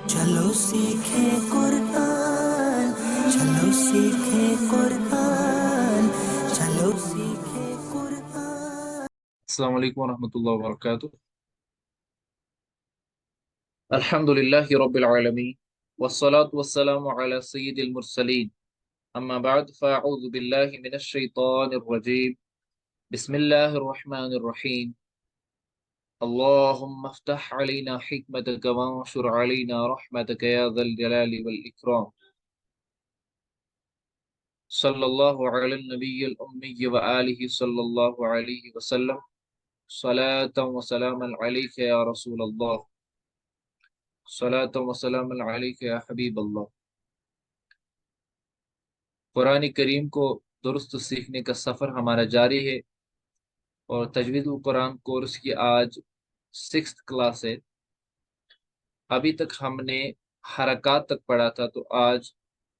چلو سیکھیں قرآن، چلو سیکھیں قرآن، چلو سیکھیں قرآن۔ السلام علیکم ورحمۃ اللہ وبرکاتہ۔ الحمد للہ رب العالمین والصلاة والسلام علی سید المرسلین، اما بعد فاعوذ باللہ من الشیطان الرجیم، بسم اللہ الرحمن الرحیم، اللہم افتح علینا حکمتک وانشر علینا رحمتک یا ذا الجلال والاکرام، صلی اللہ علی النبی الامی وآلہ صلی اللہ علیہ وسلم، صلاة وسلاما علیک یا رسول اللہ، صلاۃ وسلام علیک یا حبیب اللہ۔ قرآن کریم کو درست سیکھنے کا سفر ہمارا جاری ہے، اور تجوید القرآن کورس کی آج 6th کلاس ہے۔ ابھی تک ہم نے حرکات تک پڑھا تھا، تو آج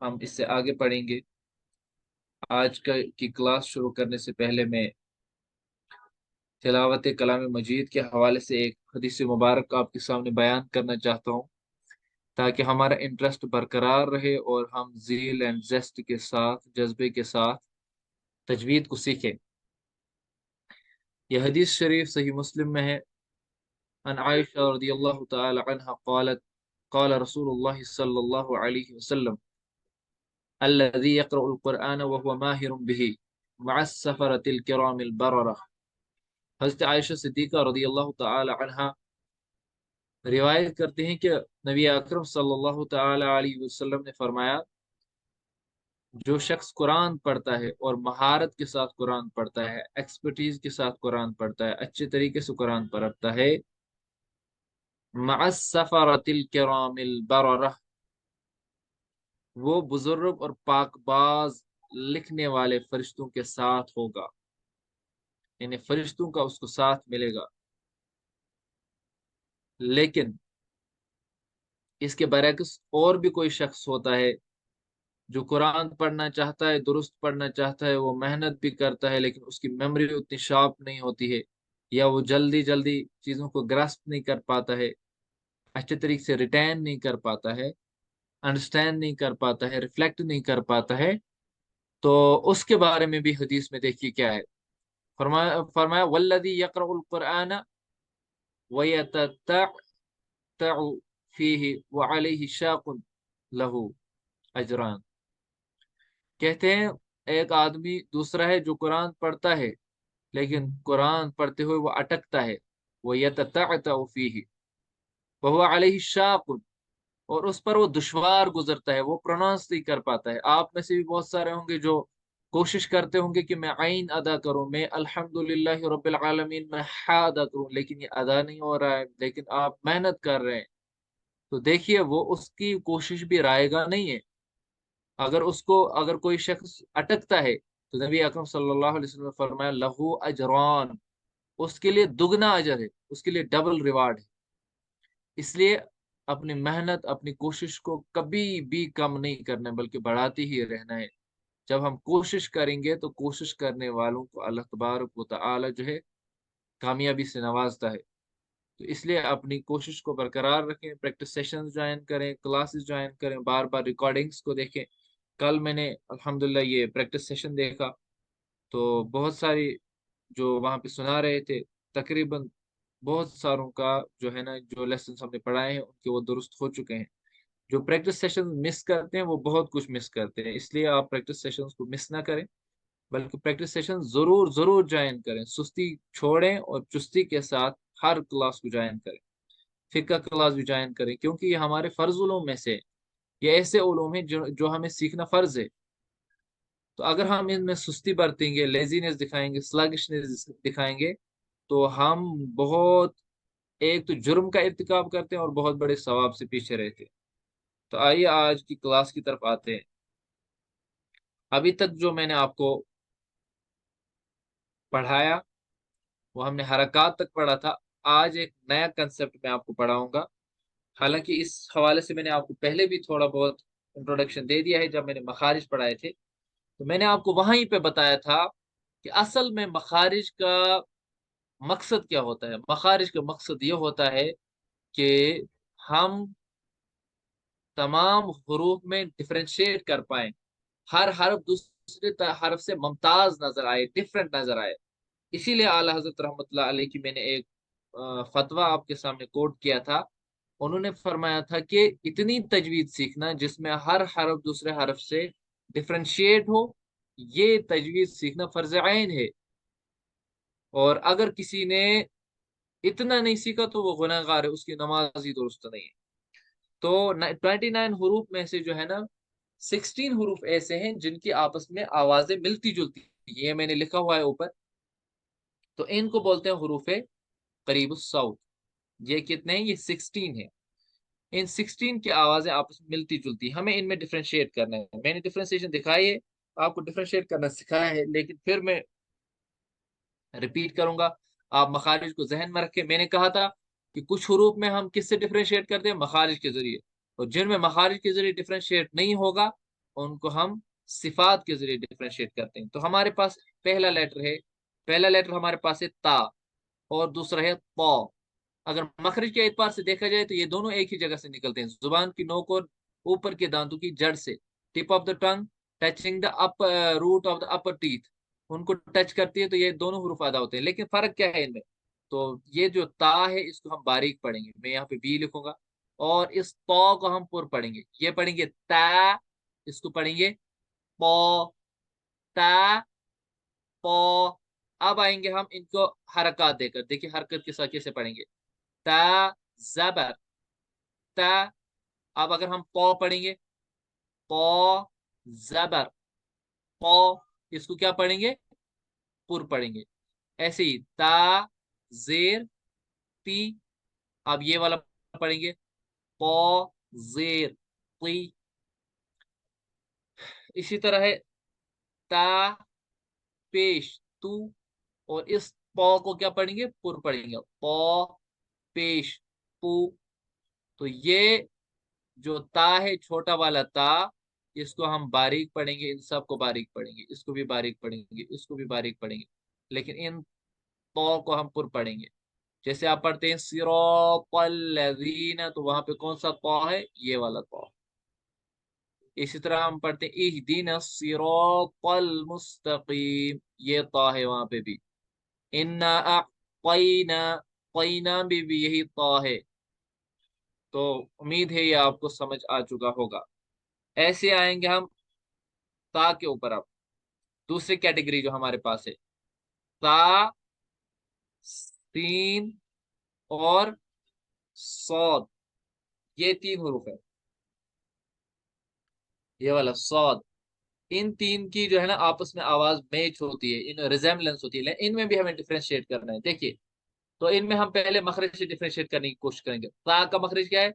ہم اس سے آگے پڑھیں گے۔ آج کی کلاس شروع کرنے سے پہلے میں تلاوت کلام مجید کے حوالے سے ایک حدیث مبارک آپ کے سامنے بیان کرنا چاہتا ہوں، تاکہ ہمارا انٹرسٹ برقرار رہے اور ہم ذیل اینڈ زیسٹ کے ساتھ، جذبے کے ساتھ تجوید کو سیکھیں۔ یہ حدیث شریف صحیح مسلم میں ہے۔ عن عائشہ رضی اللہ تعالی عنہ قالت قال رسول اللہ صلی اللہ علیہ وسلم الذي يقرأ القرآن وهو ماهر به مع السفرة الكرام البررة۔ حضرت عائشہ صدیقہ رضی اللہ تعالی عنہ روایت کرتے ہیں کہ نبی اکرم صلی اللہ تعالی علیہ وسلم نے فرمایا، جو شخص قرآن پڑھتا ہے اور مہارت کے ساتھ قرآن پڑھتا ہے، ایکسپرٹیز کے ساتھ قرآن پڑھتا ہے، اچھے طریقے سے قرآن پڑھتا ہے، مع السفرۃ الکرام البررہ، وہ بزرگ اور پاک باز لکھنے والے فرشتوں کے ساتھ ہوگا، یعنی فرشتوں کا اس کو ساتھ ملے گا۔ لیکن اس کے برعکس اور بھی کوئی شخص ہوتا ہے جو قرآن پڑھنا چاہتا ہے، درست پڑھنا چاہتا ہے، وہ محنت بھی کرتا ہے، لیکن اس کی میموری اتنی شارپ نہیں ہوتی ہے، یا وہ جلدی جلدی چیزوں کو گراسپ نہیں کر پاتا ہے، اچھے طریقے سے ریٹین نہیں کر پاتا ہے، انڈرسٹینڈ نہیں کر پاتا ہے، ریفلیکٹ نہیں کر پاتا ہے، تو اس کے بارے میں بھی حدیث میں دیکھیے کیا ہے۔ فرمایا والذی یقرأ القرآن ویتتعتع فیہ وعلیہ شاق لہ اجران۔ کہتے ہیں ایک آدمی دوسرا ہے جو قرآن پڑھتا ہے، لیکن قرآن پڑھتے ہوئے وہ اٹکتا ہے، وہ یتتعتع فیہ وہو علیہ شاق، اور اس پر وہ دشوار گزرتا ہے، وہ پروناؤنس نہیں کر پاتا ہے۔ آپ میں سے بھی بہت سارے ہوں گے جو کوشش کرتے ہوں گے کہ میں عین ادا کروں، میں الحمدللہ رب العالمین میں ہا ادا کروں، لیکن یہ ادا نہیں ہو رہا ہے، لیکن آپ محنت کر رہے ہیں، تو دیکھیے وہ اس کی کوشش بھی رائے گا نہیں ہے۔ اگر کوئی شخص اٹکتا ہے تو نبی اکرم صلی اللہ علیہ وسلم نے فرمایا لہو اجران، اس کے لیے دگنا اجر ہے، اس کے لیے ڈبل ریوارڈ ہے۔ اس لیے اپنی محنت، اپنی کوشش کو کبھی بھی کم نہیں کرنا، بلکہ بڑھاتے ہی رہنا ہے۔ جب ہم کوشش کریں گے تو کوشش کرنے والوں کو اللہ تبارک و تعالی جو ہے کامیابی سے نوازتا ہے۔ تو اس لیے اپنی کوشش کو برقرار رکھیں، پریکٹس سیشنز جوائن کریں، کلاسز جوائن کریں، بار بار ریکارڈنگز کو دیکھیں۔ کل میں نے الحمدللہ یہ پریکٹس سیشن دیکھا، تو بہت ساری جو وہاں پہ سنا رہے تھے، تقریباً بہت ساروں کا جو ہے نا، جو لیسنس ہم نے پڑھائے ہیں ان کے وہ درست ہو چکے ہیں۔ جو پریکٹس سیشن مس کرتے ہیں وہ بہت کچھ مس کرتے ہیں، اس لیے آپ پریکٹس سیشنز کو مس نہ کریں، بلکہ پریکٹس سیشن ضرور ضرور جوائن کریں، سستی چھوڑیں اور چستی کے ساتھ ہر کلاس کو جوائن کریں۔ فقہ کلاس بھی جوائن کریں، کیونکہ یہ ہمارے فرض علوم میں سے، یہ ایسے علوم ہیں جو ہمیں سیکھنا فرض ہے۔ تو اگر ہم ان میں سستی برتیں گے، لیزینس دکھائیں گے، سلگشنس دکھائیں گے، تو ہم بہت ایک تو جرم کا ارتکاب کرتے ہیں اور بہت بڑے ثواب سے پیچھے رہتے ہیں۔ تو آئیے آج کی کلاس کی طرف آتے ہیں۔ ابھی تک جو میں نے آپ کو پڑھایا وہ ہم نے حرکات تک پڑھا تھا۔ آج ایک نیا کنسپٹ میں آپ کو پڑھاؤں گا، حالانکہ اس حوالے سے میں نے آپ کو پہلے بھی تھوڑا بہت انٹروڈکشن دے دیا ہے جب میں نے مخارج پڑھائے تھے، تو میں نے آپ کو وہیں پہ بتایا تھا کہ اصل میں مخارج کا مقصد کیا ہوتا ہے۔ مخارج کا مقصد یہ ہوتا ہے کہ ہم तमाम हरूफ में डिफरेंशिएट कर पाए, हर हरफ दूसरे हरफ से मुमताज नजर आए, डिफरेंट नजर आए। इसीलिए आला हजरत रहमतुल्लाह अलैह की मैंने एक फतवा आपके सामने कोट किया था। उन्होंने फरमाया था कि इतनी तजवीद सीखना जिसमें हर हरफ दूसरे हरफ से डिफरेंशिएट हो, ये तजवीद सीखना फर्ज ऐन है। और अगर किसी ने इतना नहीं सीखा तो वो गुनहगार है, उसकी नमाज ही दुरुस्त नहीं है। तो 29 हरूफ में से जो है ना, 16 हरूफ ऐसे हैं जिनकी आपस में आवाजें मिलती जुलती हैं। ये मैंने लिखा हुआ है ऊपर। तो इनको बोलते हैं हरूफ करीब साउथ। ये कितने हैं? ये 16 है। इन 16 की आवाजें आपस में मिलती जुलती, हमें इनमें डिफरेंशिएट करना है। मैंने डिफरेंशिएशन दिखाई है, आपको डिफरेंशिएट करना सिखाया है, लेकिन फिर मैं रिपीट करूंगा। आप मखारिज को जहन में रखें। मैंने कहा था कि कुछ हरूफ में हम किससे डिफरेंशिएट करते हैं? मखारिज के जरिए। और जिनमें मखारिज के जरिए डिफरेंशिएट नहीं होगा उनको हम सिफात के जरिए डिफरेंशिएट करते हैं। तो हमारे पास पहला लेटर है, पहला लेटर हमारे पास है ता, और दूसरा है पौ। अगर मखरज के एतबार से देखा जाए तो ये दोनों एक ही जगह से निकलते हैं, जुबान की नोक और ऊपर के दांतों की जड़ से। Tip of the tongue touching the upper root of the upper teeth, उनको टच करती है तो ये दोनों हुरूफ अदा होते हैं। लेकिन फर्क क्या है इनमें? तो ये जो ता है इसको हम बारीक पढ़ेंगे, मैं यहाँ पे बी लिखूंगा। और इस पौ को हम पुर पढ़ेंगे, ये पढ़ेंगे ता, इसको पढ़ेंगे पौ, ता पौ। अब आएंगे हम इनको हरकत देकर, देखिए हरकत के साथ कैसे पढ़ेंगे। ता जबर ता। अब अगर हम पौ पढ़ेंगे, पौ जबर पौ, इसको क्या पढ़ेंगे? पुर पढ़ेंगे। ऐसे ही ता जेर ती। अब ये वाला पढ़ेंगे पौ जेर ती। इसी तरह है ता पेश तू। और इस पौ को क्या पढ़ेंगे? पुर पढ़ेंगे, पौ पेश पू। तो ये जो ता है, छोटा वाला ता, इसको हम बारीक पढ़ेंगे, इन सबको बारीक पढ़ेंगे, इसको भी बारीक पढ़ेंगे, इसको भी बारीक पढ़ेंगे। लेकिन इन तो को हम पुर पढ़ेंगे। जैसे आप पढ़ते हैं सिरातल लज़ीना, तो वहां पे कौन सा तो है? ये वाला तो। इसी तरह हम पढ़ते हैं इहदिना सिरातल मुस्तकीम, ये तो है वहां पे भी। इन्ना अअतैना, तैना भी यही तो है। तो उम्मीद है ये आपको समझ आ चुका होगा। ऐसे आएंगे हम ता के ऊपर। अब दूसरी कैटेगरी जो हमारे पास है, ता सीन और सौद, ये तीन हरूफ है। ये वाला सौद, इन तीन की जो है ना आपस में आवाज मैच होती है, इन रिजेम्बलेंस होती है, लेकिन इनमें भी हमें डिफरेंशिएट करना है। देखिए, तो इनमें हम पहले मखरज से डिफरेंशिएट करने की कोशिश करेंगे। ता का मखरज क्या है?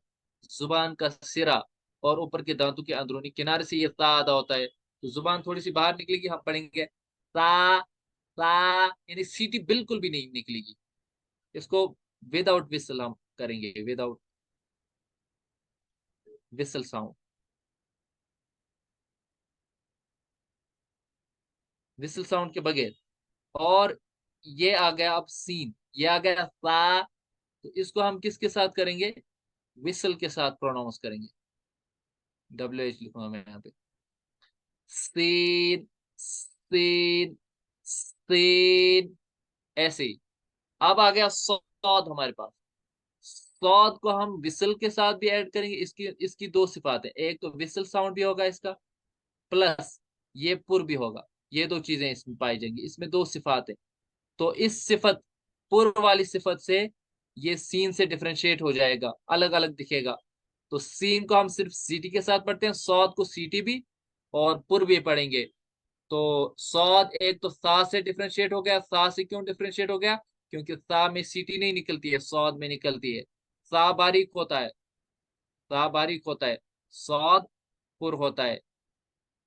जुबान का सिरा और ऊपर के दांतों के अंदरूनी किनारे से ये ता अदा होता है। तो जुबान थोड़ी सी बाहर निकलेगी, हम पढ़ेंगे ता ता, यानी सीटी बिल्कुल भी नहीं निकलेगी। इसको विदाउट विसल हम करेंगे, without whistle sound, whistle sound के बगैर। और ये आ गया अब सीन, ये आ गया सा। तो इसको हम किसके साथ करेंगे? विसल के साथ प्रोनाउंस करेंगे। डब्ल्यू एच लिखूंगा मैं यहाँ पे। सीन सीन सीन, ऐसे ही। अब आ गया सौद हमारे पास। सौद को हम विसल के साथ भी ऐड करेंगे। इसकी इसकी दो सिफात है, एक तो विसल साउंड भी होगा इसका, प्लस ये पुर भी होगा। ये दो चीजें इसमें पाई जाएंगी, इसमें दो सिफात है। तो इस सिफत, पूर्व वाली सिफत से ये सीन से डिफरेंशिएट हो जाएगा, अलग अलग दिखेगा। तो सीन को हम सिर्फ सीटी के साथ पढ़ते हैं, सौद को सीटी भी और पुर भी पढ़ेंगे। तो सौद एक तो सा से डिफरेंशिएट हो गया। सा से क्यों डिफरेंशिएट हो गया? क्योंकि सा में सीटी नहीं निकलती है, सौद में निकलती है। सा बारीक होता है, सा बारीक होता है, सौद पुर होता है।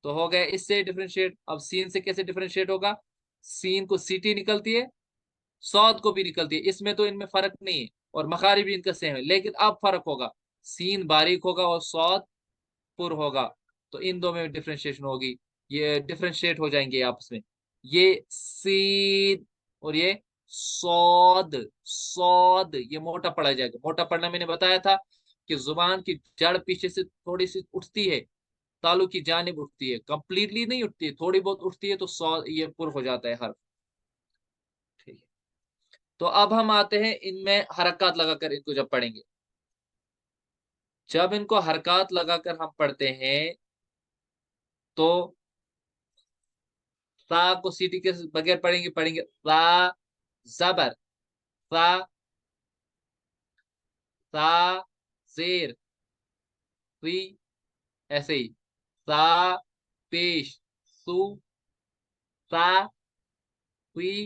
तो हो गया इससे डिफरेंशिएट। अब सीन से कैसे डिफरेंशिएट होगा? सीन को सीटी निकलती है, सौद को भी निकलती है, इसमें तो इनमें फर्क नहीं है, और मखारी भी इनका सेम है। लेकिन अब फर्क होगा, सीन बारीक होगा और सौद पुर होगा। तो इन दो में डिफरेंशिएशन होगी, ये डिफरेंशिएट हो जाएंगे आपस में। ये सीन और ये सौद, सौद ये मोटा पढ़ा जाएगा। मोटा पढ़ना मैंने बताया था, کہ زبان کی جڑ پیچھے سے تھوڑی سی اٹھتی ہے، تالو کی جانب اٹھتی ہے، کمپلیٹلی نہیں اٹھتی ہے، تھوڑی بہت اٹھتی ہے، تو یہ پر ہو جاتا ہے حرف. ٹھیک ہے. تو اب ہم آتے ہیں ان میں حرکات لگا کر ان کو جب پڑھیں گے. جب ان کو حرکات لگا کر ہم پڑھتے ہیں تو تا کو سیٹی کے بغیر پڑھیں گے تا زبر، تا، تا زیر، ری، ایسے ہی تا پیش، سو، تا، ری،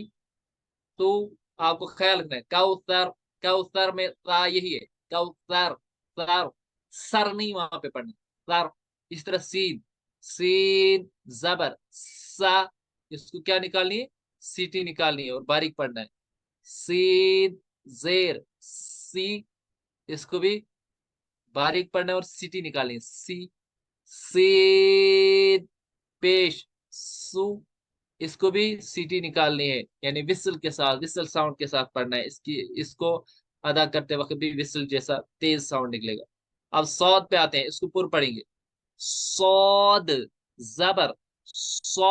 تو. آپ کو خیال رکھنا ہے کوثر، کوثر میں تا یہی ہے، کوثر، سر، سر نہیں وہاں پہ پڑھنا، سر. اس طرح سین، سین زبر، سا، اس کو کیا نکالنی ہے، سیٹی نکالنی ہے اور باریک پڑھنا ہے. سین زیر، سی، اس کو بھی باریک پڑھنا ہے اور سیٹی نکالنی ہے، سی. سین پیش، سو، اس کو بھی سیٹی نکالنی ہے، یعنی وسل کے ساتھ، وسل ساؤنڈ کے ساتھ پڑھنا ہے. اس کو ادا کرتے وقت بھی وسل جیسا تیز ساؤنڈ نکلے گا. اب سود پہ آتے ہیں، اس کو پر پڑھیں گے. سود زبر، سو،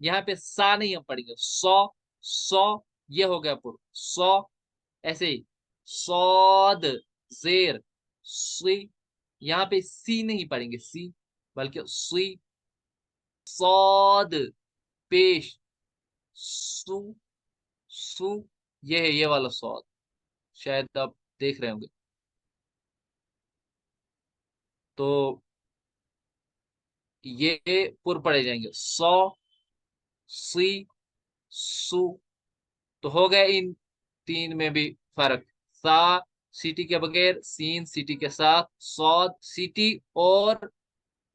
یہاں پہ سا نہیں ہم پڑھیں گے، سو، سو، یہ ہو گیا پر، سو. ایسے ہی سود زیر، سی، یہاں پہ سی نہیں پڑھیں گے، سی، بلکہ سی. سود پیش، سو، سو، یہ ہے یہ والا سواد، شاید آپ دیکھ رہے ہوں گے. تو یہ پر پڑے جائیں گے، سو، سی، سو. تو ہو گیا ان تین میں بھی فرق. سا سیٹی کے بغیر، سین سیٹی کے ساتھ، سواد سیٹی اور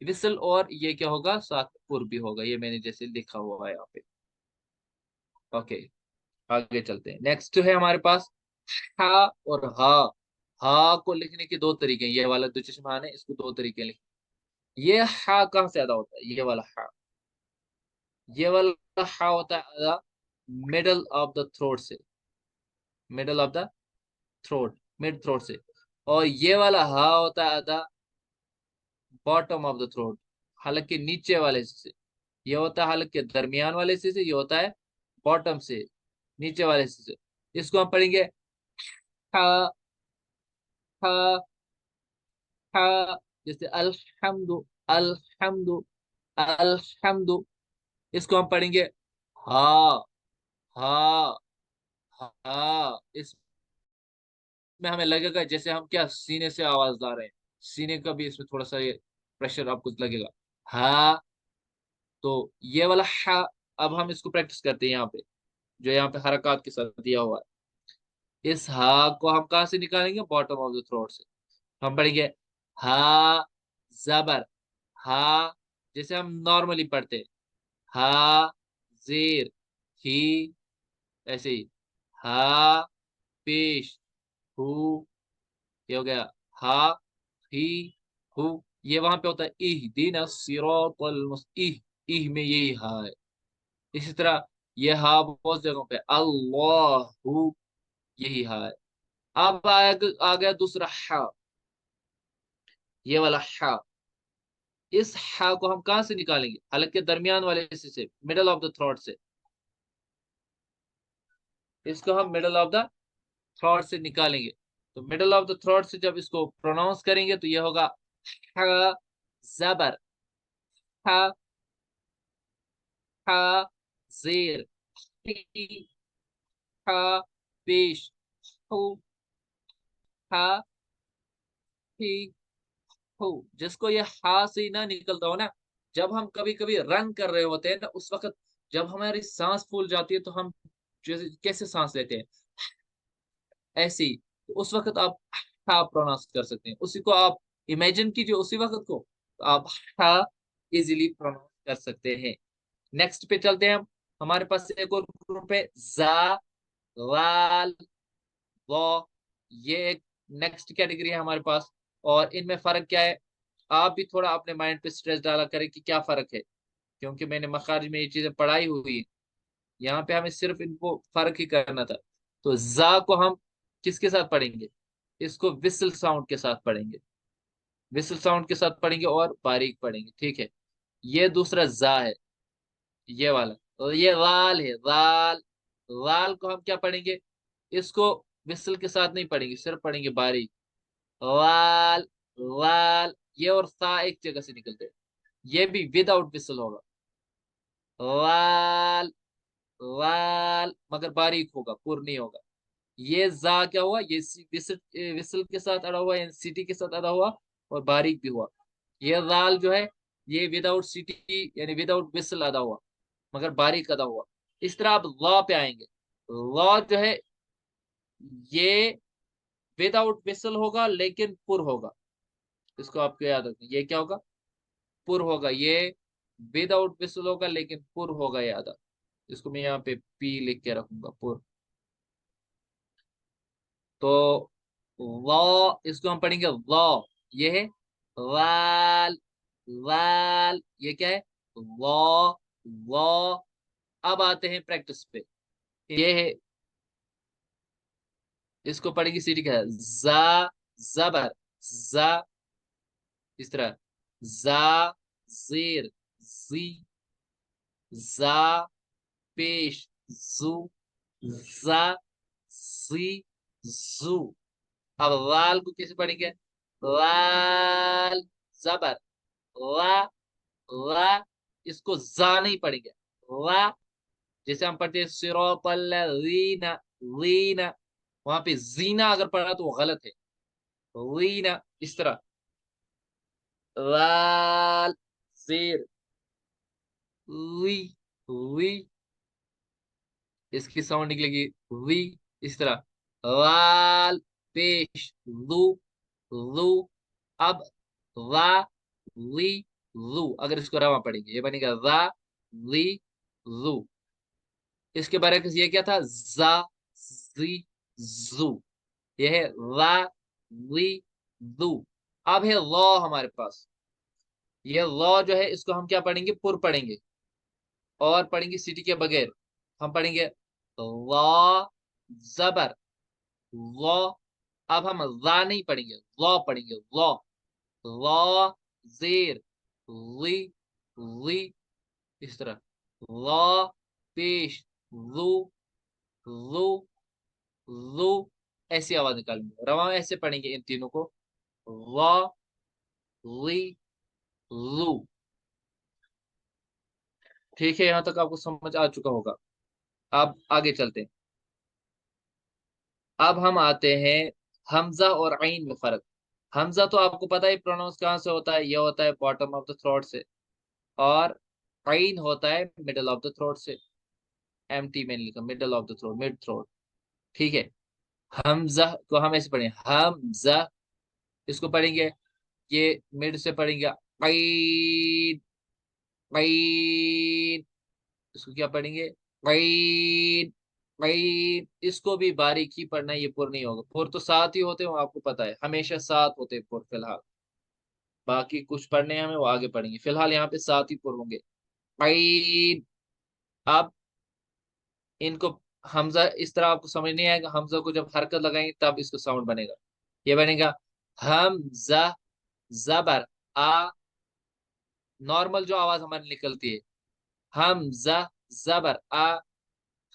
وسل، اور یہ کیا ہوگا ساتھ پر بھی ہوگا، یہ میں نے جیسے لکھا ہوا ہے یہاں پہ. اوکے، آگے چلتے ہیں. نیکسٹ ہے ہمارے پاس ہا اور ہا. ہا کو لکھنے کے دو طریقے ہیں، یہ والا دو چشمان ہے، اس کو دو طریقے لکھیں. یہ ہا کہاں سے ادا ہوتا ہے، یہ والا ہا، یہ والا ہا ہوتا ہے ادا مڈل آف دا تھروٹ سے، middle of the throat, mid throat سے. اور یہ والا ہا ہوتا ہے ادا باٹم آف دا تھروٹ، حلق کے نیچے والے سے. یہ ہوتا ہے حلق کے درمیان والے سے، یہ ہوتا ہے باٹم سے، نیچے والے سے. اس کو ہم پڑھیں گے ہا، ہا، ہا. جیسے الحمد، الحمد، الحمد. اس کو ہم پڑھیں گے ہا، ہا، ہا. اس میں ہمیں لگے گا جیسے ہم کیا سینے سے آواز لا رہے ہیں، سینے کا بھی اس میں تھوڑا سا یہ پریشر آپ کو لگے گا. ہا. تو یہ والا ہا، اب ہم اس کو پریکٹس کرتے ہیں یہاں پہ، جو یہاں پہ حرکات کے ساتھ دیا ہوا ہے. اس ہا کو ہم کہاں سے نکالیں گے، باٹم آف دا تھروٹ سے. ہم پڑھیں گے ہا زبر، ہا، جیسے ہم نارملی پڑھتے ہیں. ہا زیر، ہی، ایسے ہی. ہا پیش، ہو، یہ ہو گیا. ہا، ہی، ہو. یہ وہاں پہ ہوتا ہے اہدنا الصراط اہ میں یہی ہا ہے. اسی طرح یہ ہا بہت جگہوں پہ اللہ، یہی ہا ہے. اب آ گیا دوسرا ہا، یہ والا ہا. اس ہا کو ہم کہاں سے نکالیں گے، حلق کے درمیان والے حصے سے، مڈل آف دا تھروٹ سے. اس کو ہم مڈل آف دا تھروٹ سے نکالیں گے. تو مڈل آف دا تھروٹ سے جب اس کو پروناؤنس کریں گے تو یہ ہوگا ہا زبر، ہا، ہا زیر، ہی، ہا پیش، ہو، ہا، ہی، ہو. جس کو یہ ہا سے نہ نکلتا ہو نا، جب ہم کبھی کبھی رن کر رہے ہوتے ہیں نا، اس وقت جب ہماری سانس پھول جاتی ہے تو ہم کیسے سانس لیتے ہیں، ایسی. اس وقت آپ ہا پروناؤنس کر سکتے ہیں، اسی کو آپ امیجن کیجیے، اسی وقت کو آپ ہا ایزیلی پروناؤنس کر سکتے ہیں. نیکسٹ پہ چلتے ہیں ہم. ہمارے پاس ایک اور گروپ ہے زا، وال، وہ. یہ ایک نیکسٹ کیٹیگری ہے ہمارے پاس. اور ان میں فرق کیا ہے، آپ بھی تھوڑا اپنے مائنڈ پہ سٹریس ڈالا کریں کہ کیا فرق ہے، کیونکہ میں نے مخارج میں یہ چیزیں پڑھائی ہوئی ہیں. یہاں پہ ہمیں صرف ان کو فرق ہی کرنا تھا. تو زا کو ہم کس کے ساتھ پڑھیں گے، اس کو وسل ساؤنڈ کے ساتھ پڑھیں گے. विसल साउंड के साथ पढ़ेंगे और बारीक पढ़ेंगे, ठीक है। ये दूसरा जा है, ये वाला। और ये लाल है, लाल। लाल को हम क्या पढ़ेंगे, इसको विसल के साथ नहीं पढ़ेंगे, सिर्फ पढ़ेंगे बारीक। लाल, लाल। ये और सा एक जगह से निकलते हैं, ये भी विदाउट विसल होगा। लाल, लाल, मगर बारीक होगा, पुर नहीं होगा। ये जा क्या हुआ, ये विसल, विसल के साथ अड़ा हुआ, यानी सिटी के साथ अड़ा हुआ, और बारीक भी हुआ। ये लाल जो है, ये विदाउट सिटी यानी विदाउट विसल अदा हुआ, मगर बारीक अदा हुआ। इस तरह आप लॉ पे आएंगे। लॉ जो है, ये विदाउट विसल होगा लेकिन पुर होगा। इसको आपको याद रखना, ये क्या होगा, पुर होगा। ये विदाउट विसल होगा लेकिन पुर होगा, याद रखना। इसको मैं यहाँ पे पी लिख के रखूंगा, पुर। तो लॉ, इसको हम पढ़ेंगे लॉ। ये है वाल, वाल। ये क्या है, लॉ, लॉ। अब आते हैं प्रैक्टिस पे। ये है, इसको पढ़ेंगे सीटी का जा, जबर, जा। इस तरह जा, जेर, जी, जा, पेश, जू, जा, जी, जू। अब लाल को कैसे पढ़ेंगे, लाल, जबर, ला, ला। इसको जा नहीं पढ़ेंगे, ला। जैसे हम पढ़ते हैं सिरातल लीना, लीना। वहां पे जीना अगर पढ़ा तो वो गलत है, लीना। इस तरह लाल, शेर, ली, ली। इसकी साउंड निकलेगी ली। इस तरह लाल, पेश, लू, लू। अब ला, ली, लू। अगर इसको रवा पढ़ेंगे, ये बनेगा ला, ली, लू। इसके बारे में ये क्या था, जा, जी, जू। ये है ला, ली, लू। अब है लॉ हमारे पास। ये लॉ जो है, इसको हम क्या पढ़ेंगे, पुर पढ़ेंगे, और पढ़ेंगे सिटी के बगैर। हम पढ़ेंगे लॉ, जबर, लॉ। अब हम ला नहीं पढ़ेंगे, लॉ पढ़ेंगे, लॉ, लॉ, जेर, ली, ली। इस तरह लॉ, पेश, लू, लू, लू। ऐसी आवाज निकालेंगे, रवा ऐसे पढ़ेंगे इन तीनों को, लॉ, ली, लू। ठीक है, यहां तक आपको समझ आ चुका होगा। अब आगे चलते हैं। अब हम आते हैं हमजा और आइन में फर्क। हमजा तो आपको पता है प्रोनाउंस कहाँ से होता है, ये होता है बॉटम ऑफ द थ्रोट से। और आइन होता है मिडल ऑफ द थ्रोट से। एमटी में लिखा, middle of the throat, mid throat. ठीक है। हमजा को हम ऐसे पढ़ेंगे, हमजा। इसको पढ़ेंगे, ये मिड से पढ़ेंगे, आइन, आइन। इसको क्या पढ़ेंगे, आइन, आइन। इसको भी बारीक ही पढ़ना है, ये पुर नहीं होगा। पुर तो सात ही होते हैं, वो आपको पता है, हमेशा सात होते हैं पुर फिलहाल। बाकी कुछ पढ़ने हैं हमें, वो आगे पढ़ेंगे, फिलहाल यहाँ पे सात ही पुर होंगे, आइन। अब इनको हमजा इस तरह आपको समझ नहीं आएगा। हमजा को जब हरकत लगाएंगे तब इसको साउंड बनेगा। ये बनेगा हमजा, जबर, आ। नॉर्मल जो आवाज हमारी निकलती है, हमजा, जबर, आ।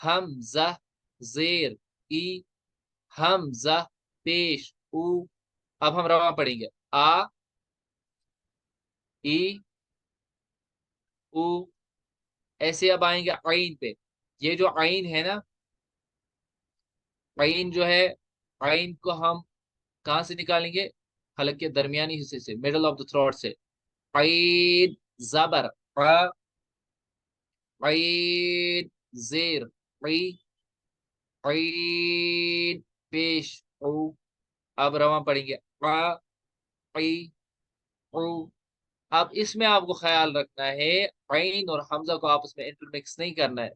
हमजा, जेर, ई। हमजा, पेश, ऊ। अब हम रवा पढ़ेंगे, आ, ई, ऊ। ऐसे अब आएंगे आइन पे। ये जो आइन है ना, आइन जो है, आइन को हम कहाँ से निकालेंगे, हलक के दरमियानी हिस्से से, मिडल ऑफ द थ्रोट से। आइन, जबर, आ। आइन, जेर, ई। आइन, पेश, ऊ। अब रवा पढ़ेंगे, आ, ई, ऊ। अब इसमें आपको ख्याल रखना है, आइन और हमजा को आपस में इंटरमिक्स नहीं करना है।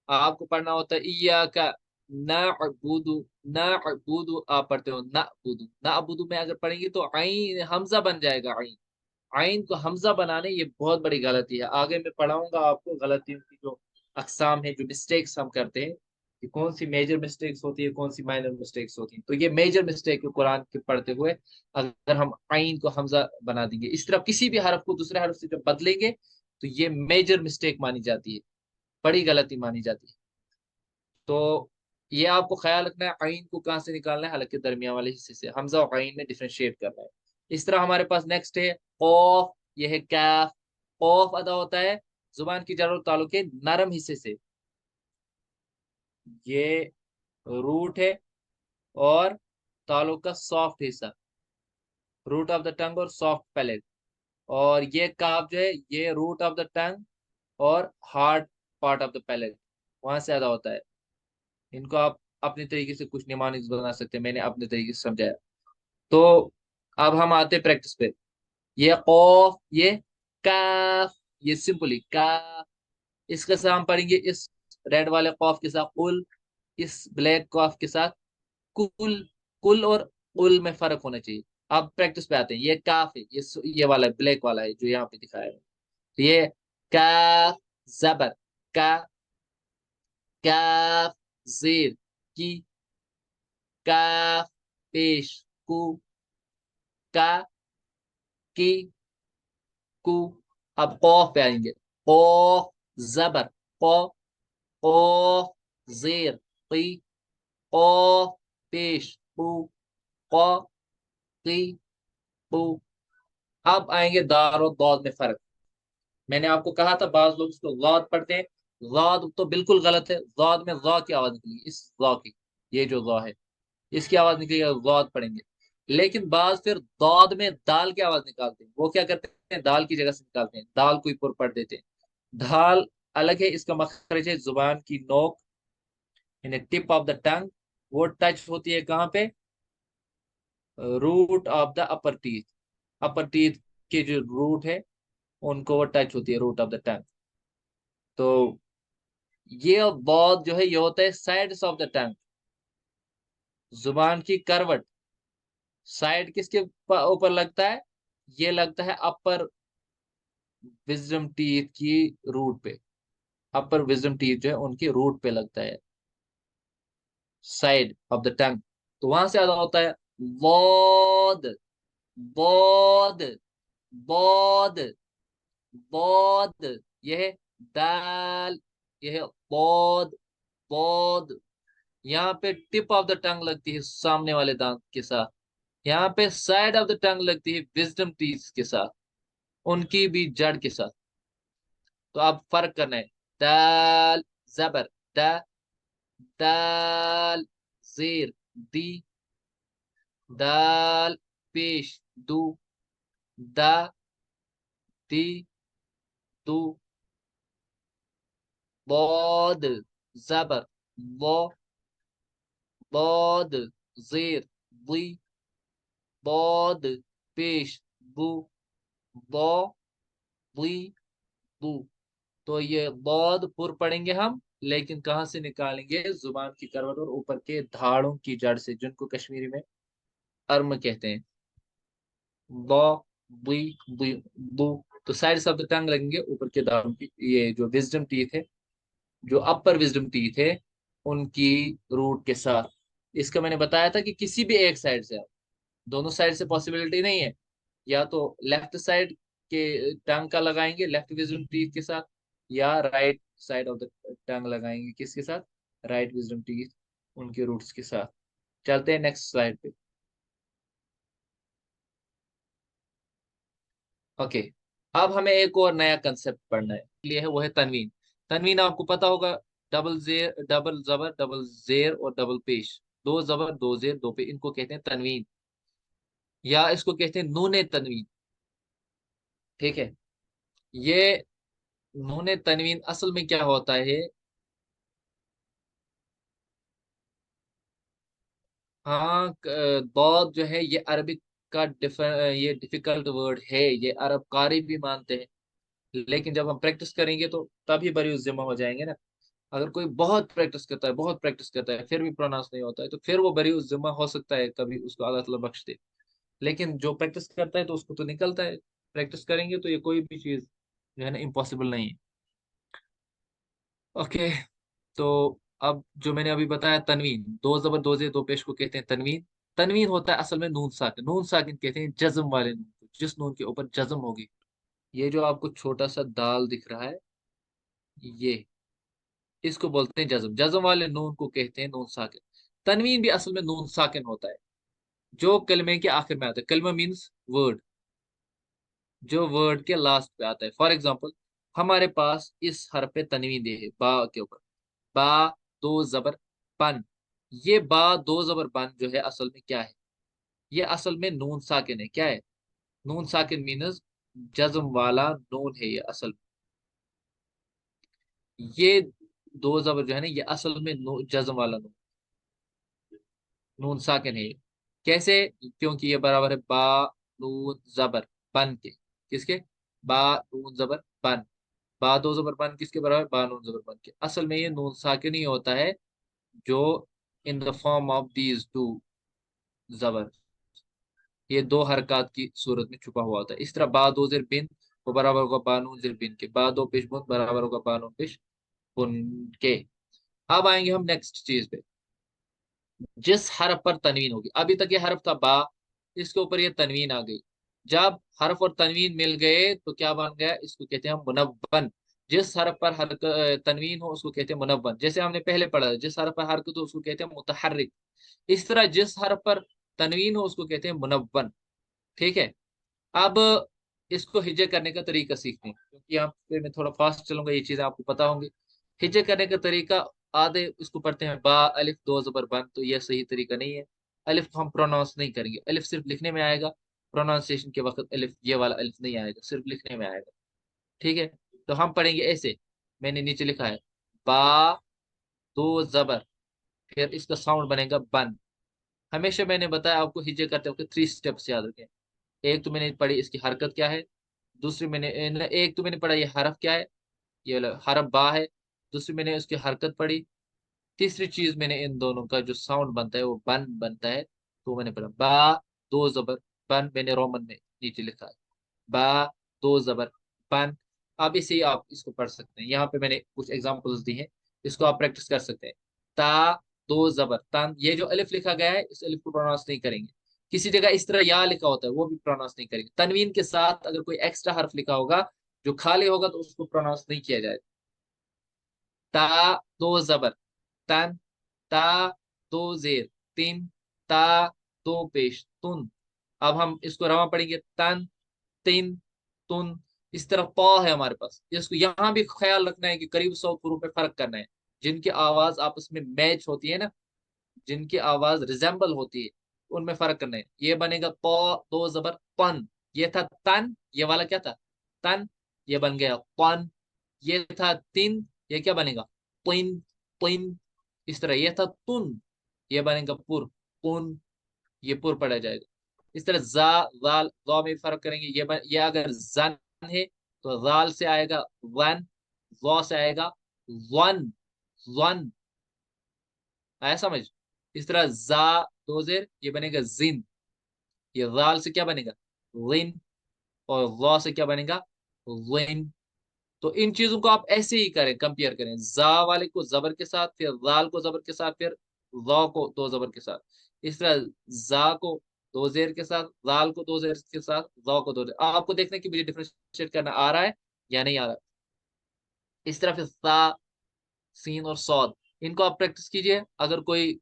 आपको पढ़ना होता है इय्याका नअबुदु, नअबुदु आप पढ़ते हो नअबुदु, नअबुदु में अगर पढ़ेंगे तो आइन हमजा बन जाएगा, आइन। आइन को हमजा बनाने, ये बहुत बड़ी गलती है। आगे मैं पढ़ाऊंगा आपको गलतियों की जो अकसाम है, जो मिस्टेक्स हम करते हैं। کہ کون سی میجر مسٹیکس ہوتی ہے، کون سی مائنر مسٹیکس ہوتی ہیں. تو یہ میجر مسٹیک ہے قرآن کے پڑھتے ہوئے، اگر ہم عین کو حمزہ بنا دیں گے، اس طرح کسی بھی حرف کو دوسرے حرف سے جب بدلیں گے تو یہ میجر مسٹیک مانی جاتی ہے، بڑی غلطی مانی جاتی ہے. تو یہ آپ کو خیال رکھنا ہے عین کو کہاں سے نکالنا ہے، حلقے درمیان والے حصے سے. حمزہ اور عین میں ڈفرینشیٹ کرنا ہے. اس طرح ہمارے پاس نیکسٹ ہے قوف، یہ ہے کاف. قوف ادا ہوتا ہے زبان کی جڑ و تعلق کے نرم حصے سے. یہ روٹ ہے اور تعلق کا سافٹ حصہ، روٹ آف دا ٹنگ اور سافٹ پیلیٹ. اور یہ کاف جو ہے یہ روٹ آف دا ٹنگ اور hard part of the palette, وہاں سے ادا ہوتا ہے. ان کو آپ اپنے طریقے سے کچھ نیمانکس بنا سکتے ہیں، میں نے اپنے طریقے سے سمجھایا. تو اب ہم آتے پریکٹس پہ. یہ قوف، یہ کاف، یہ سمپلی کاف. اس کے ساتھ ہم پڑھیں گے اس ریڈ والے قوف کے ساتھ قل، اس بلیک قوف کے ساتھ کل. کل اور قل میں فرق ہونا چاہیے. اب پریکٹس پہ آتے ہیں. یہ کاف ہے، یہ والا بلیک والا ہے جو یہاں پہ دکھایا ہے. تو یہ کاف زبر کا، کاف زیر کی، کاف پیش کو، کا کی کو. اب قوف پہ آئیں گے. قوف زبر قو، قوف زیر قی، قوف پیش قو، قو قی قو. اب آئیں گے دار و ضاد میں فرق. میں نے آپ کو کہا تھا بعض لوگ اس کو ضاد پڑھتے ہیں. ضاد تو بالکل غلط ہے. ضاد میں ضا کی آواز نکلی، اس ضا کی، یہ جو ضا ہے اس کی آواز نکلی، ضاد پڑھیں گے. لیکن بعض پھر ضاد میں دال کی آواز نکالتے ہیں. وہ کیا کرتے ہیں، دال کی جگہ سے نکالتے ہیں، دال کو اوپر پڑھ دیتے ہیں. دال الگ ہے، اس کا مخرج ہے زبان کی نوک، یعنی ٹپ آف دا ٹنگ. وہ ٹچ ہوتی ہے کہاں پہ، root of the upper teeth. Upper teeth کے جو روٹ ہے ان کو وہ ٹچ ہوتی ہے، روٹ آف دا ٹنگ. تو یہ ضاد جو ہے یہ ہوتا ہے سائڈس آف دا ٹنگ، زبان کی کروٹ. سائڈ کس کے اوپر لگتا ہے، یہ لگتا ہے اپر وزڈم ٹیتھ کی روٹ پہ. اپر وزڈم ٹیتھ جو ہے ان کی روٹ پہ لگتا ہے، سائڈ آف دا ٹنگ. تو وہاں سے ادا ہوتا ہے ضاد، ضاد، ضاد، ضاد. یہ ہے دال، یہ ہے ضاد، ضاد. یہاں پہ ٹپ آف دا ٹنگ لگتی ہے سامنے والے دانت کے ساتھ. یہاں پہ سائڈ آف دا ٹنگ لگتی ہے وزڈم ٹیتھ کے ساتھ، ان کی بھی جڑ کے ساتھ. تو اب فرق کرنا ہے. دال زبر دا، دال زیر دی، دال پیش دو، دا دی دو. ضاد زبر ضو، ضاد زیر ضی، ضاد پیش بو، ضو ضی بو. تو یہ ضاد پر پڑھیں گے ہم، لیکن کہاں سے نکالیں گے، زبان کی کروٹ اور اوپر کے دھاڑوں کی جڑ سے، جن کو کشمیری میں ارم کہتے ہیں. ضو ضی ضی بو. تو سائڈ آف دا ٹنگ لگیں گے اوپر کے دھاڑوں کی. یہ جو وزڈم ٹیتھ ہے، جو اپر وزڈم ٹیتھ ہے، ان کی روٹ کے ساتھ. اس کا میں نے بتایا تھا کہ کسی بھی ایک سائڈ سے، آپ دونوں سائڈ سے پاسبلٹی نہیں ہے. یا تو لیفٹ سائڈ کے ٹنگ کا لگائیں گے لیفٹ وزڈم ٹیتھ کے ساتھ، یا رائٹ سائڈ آف دا ٹنگ لگائیں گے کس کے ساتھ، رائٹ وزڈم ٹیتھ ان کے روٹس کے ساتھ. چلتے ہیں نیکسٹ سلائڈ پہ. اوکے، اب ہمیں ایک اور نیا کنسپٹ پڑھنا ہے، لیے ہے وہ ہے تنوین. تنوین آپ کو پتا ہوگا، ڈبل زیر، ڈبل زبر، ڈبل زیر اور ڈبل پیش. دو زبر دو زیر دو پہ، ان کو کہتے ہیں تنوین، یا اس کو کہتے ہیں نون تنوین. ٹھیک ہے. یہ نون تنوین اصل میں کیا ہوتا ہے، ہاں ضاد جو ہے یہ عربک کا یہ ڈیفیکلٹ ورڈ ہے، یہ عرب قاری بھی مانتے ہیں. لیکن جب ہم پریکٹس کریں گے تو تبھی بری ذمہ ہو جائیں گے نا. اگر کوئی بہت پریکٹس کرتا ہے، بہت پریکٹس کرتا ہے، پھر بھی پروناؤنس نہیں ہوتا ہے، تو پھر وہ بری ذمہ ہو سکتا ہے، کبھی اس کو اللہ تعالیٰ بخش دے. لیکن جو پریکٹس کرتا ہے تو اس کو تو نکلتا ہے. پریکٹس کریں گے تو یہ کوئی بھی چیز جو ہے نا امپاسبل نہیں ہے. اوکے. تو अब जो मैंने अभी बताया तनवीन, दो जबर दो जेर दो पेश को कहते हैं तनवीन। तनवीन होता है असल में नून साकिन। नून साकिन कहते हैं जज्म वाले नून को, जिस नून के ऊपर जज्म होगी। ये जो आपको छोटा सा दाल दिख रहा है, ये इसको बोलते हैं जज्म। जज्म वाले नून को कहते हैं नून साकिन। तनवीन भी असल में नून साकिन होता है, जो कलमे के आखिर में आता है। कलमा मीन्स वर्ड, जो वर्ड के लास्ट पे आता है। फॉर एग्जाम्पल, हमारे पास इस हर पे तनवीन दे है बा के ऊपर। बा दो जबर बन। ये बा दो जबर बन जो है असल में क्या है? ये असल में नून साकिन है। क्या है? नून साकिन मीन्स जज्म वाला नून है ये असल में। ये दो जबर जो है ना, ये असल में जज्म वाला नून, नून साकिन है ये। कैसे? क्योंकि ये बराबर है बा नून जबर बन के। किसके? बा नून जबर बन। बा दो जबर बन किसके बराबर? बा नून जबर बन के। असल में ये नून साकिन ही होता है, जो in the form of these two जबर, ये दो हरकत की सूरत में छुपा हुआ होता है। इस तरह बा दो जेर बिन वो बराबर होगा बा नून जेर बिन के। बा दो पेश बुन बराबर होगा बा नून पेश बुन के। अब आएंगे हम नेक्स्ट चीज पे, जिस हरफ पर तनवीन होगी। अभी तक ये हरफ था बा, इसके ऊपर ये तनवीन आ गई। जब हरफ और तनवीन मिल गए तो क्या बन गया? इसको कहते हैं मुनव्वन। जिस हरफ पर तनवीन हो उसको कहते हैं मुनव्वन। जैसे हमने पहले पढ़ा, जिस हरफ पर हरकत हो उसको कहते हैं मुतहर्रिक। इस तरह जिस हरफ पर तनवीन हो उसको कहते हैं मुनव्वन। ठीक है। अब इसको हिज्जे करने का तरीका सीखते हैं, क्योंकि यहाँ पे मैं थोड़ा फास्ट चलूंगा, ये चीजें आपको पता होंगी। हिज्जे करने का तरीका, आधे इसको पढ़ते हैं बा अलिफ दो जबर बन, तो ये सही तरीका नहीं है। अलिफ को हम प्रोनाउंस नहीं करेंगे, अलिफ सिर्फ लिखने में आएगा। प्रोनाउंसिएशन के वक्त अलिफ ये वाला अलिफ नहीं आएगा, सिर्फ लिखने में आएगा। ठीक है। तो हम पढ़ेंगे ऐसे, मैंने नीचे लिखा है बा दो जबर, फिर इसका साउंड बनेगा बन। हमेशा मैंने बताया आपको हिज्जे करते वक्त 3 स्टेप्स याद रखें। एक तो मैंने पढ़ी इसकी हरकत क्या है, दूसरी मैंने एक तो मैंने पढ़ा ये हरफ क्या है, ये हरफ बा है। दूसरी मैंने उसकी हरकत पढ़ी। तीसरी चीज मैंने इन दोनों का जो साउंड बनता है वो बन बनता है, तो मैंने पढ़ा बा दो जबर बन। मैंने रोमन में नीचे लिखा है बा दो जबर बन। अब इसे आप इसको पढ़ सकते हैं, यहाँ पे मैंने कुछ एग्जांपल्स दी हैं, इसको आप प्रैक्टिस कर सकते हैं। ता दो जबर तन, ये जो अलिफ लिखा गया है इस अलिफ को प्रोनाउंस नहीं करेंगे। किसी जगह इस तरह या लिखा होता है वो भी प्रोनाउंस नहीं करेंगे। तनवीन के साथ अगर कोई एक्स्ट्रा हर्फ लिखा होगा जो खाली होगा तो उसको प्रोनाउंस नहीं किया जाएगा। ता दो जबर तन, ता दो जेर तीन, ता दो पेश तुन। अब हम इसको रवा पढ़ेंगे तन तीन तुन। इस तरह पा है हमारे पास, इसको यहाँ भी ख्याल रखना है कि करीब 100 हरूफ में फर्क करना है। जिनकी आवाज आपस में मैच होती है ना, जिनकी आवाज रिजेंबल होती है, उनमें फर्क करना है। ये बनेगा प दो जबर पन। ये था तन, ये वाला क्या था? तन। ये बन गया पन। ये था तिन, ये क्या बनेगा? Pin pin. इस तरह ये था तुन, ये बनेगा पुर पुन। ये पुर पढ़ा जाएगा। इस तरह जा जाल जा में फर्क करेंगे। ये अगर जन है तो जाल से आएगा वन, जा से आएगा वन वन। आया समझ? इस तरह जा दो जेर ये बनेगा जिन। ये जाल से क्या बनेगा? लिन। और जा से क्या बनेगा? लिन। तो इन चीजों को आप ऐसे ही करें, कंपेयर करें, जा वाले को जबर के साथ, फिर जाल को जबर के साथ, फिर जा को दो जबर के साथ। इस तरह जा को दो जेर के साथ, जाल को दो जेर के साथ, जा को दो जेर। आपको देखना है कि मुझे डिफरेंशिएट करना आ रहा है या नहीं आ रहा है। इस तरह फिर सा सीन और सौद, इनको आप प्रैक्टिस कीजिए। अगर कोई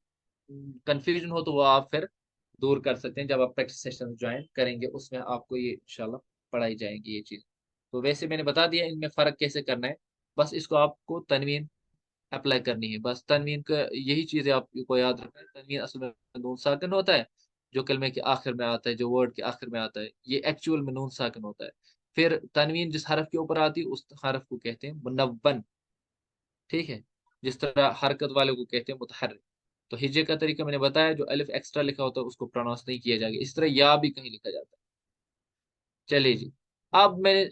कंफ्यूजन हो तो वो आप फिर दूर कर सकते हैं, जब आप प्रैक्टिस सेशन ज्वाइन करेंगे उसमें आपको ये इंशाल्लाह पढ़ाई जाएंगी ये चीज। तो वैसे मैंने बता दिया इनमें फर्क कैसे करना है। बस इसको आपको तनवीन अप्लाई करनी है, बस तनवीन का यही चीज है आपको याद रखना है। तनवीन असल में नून साकिन होता है, जो कलमे के आखिर में आता है, जो वर्ड के आखिर में आता है, ये एक्चुअल में नून साकिन होता है। फिर तनवीन जिस हरफ के ऊपर आती है उस हरफ को कहते हैं मुनव्वन। ठीक है। जिस तरह हरकत वाले को कहते हैं मुतहर्रिक। तो हिज्जे का तरीका मैंने बताया, जो अलिफ एक्स्ट्रा लिखा होता है उसको प्रोनाउंस नहीं किया जाएगा। इस तरह या भी कहीं लिखा जाता है। चलिए जी। अब मैंने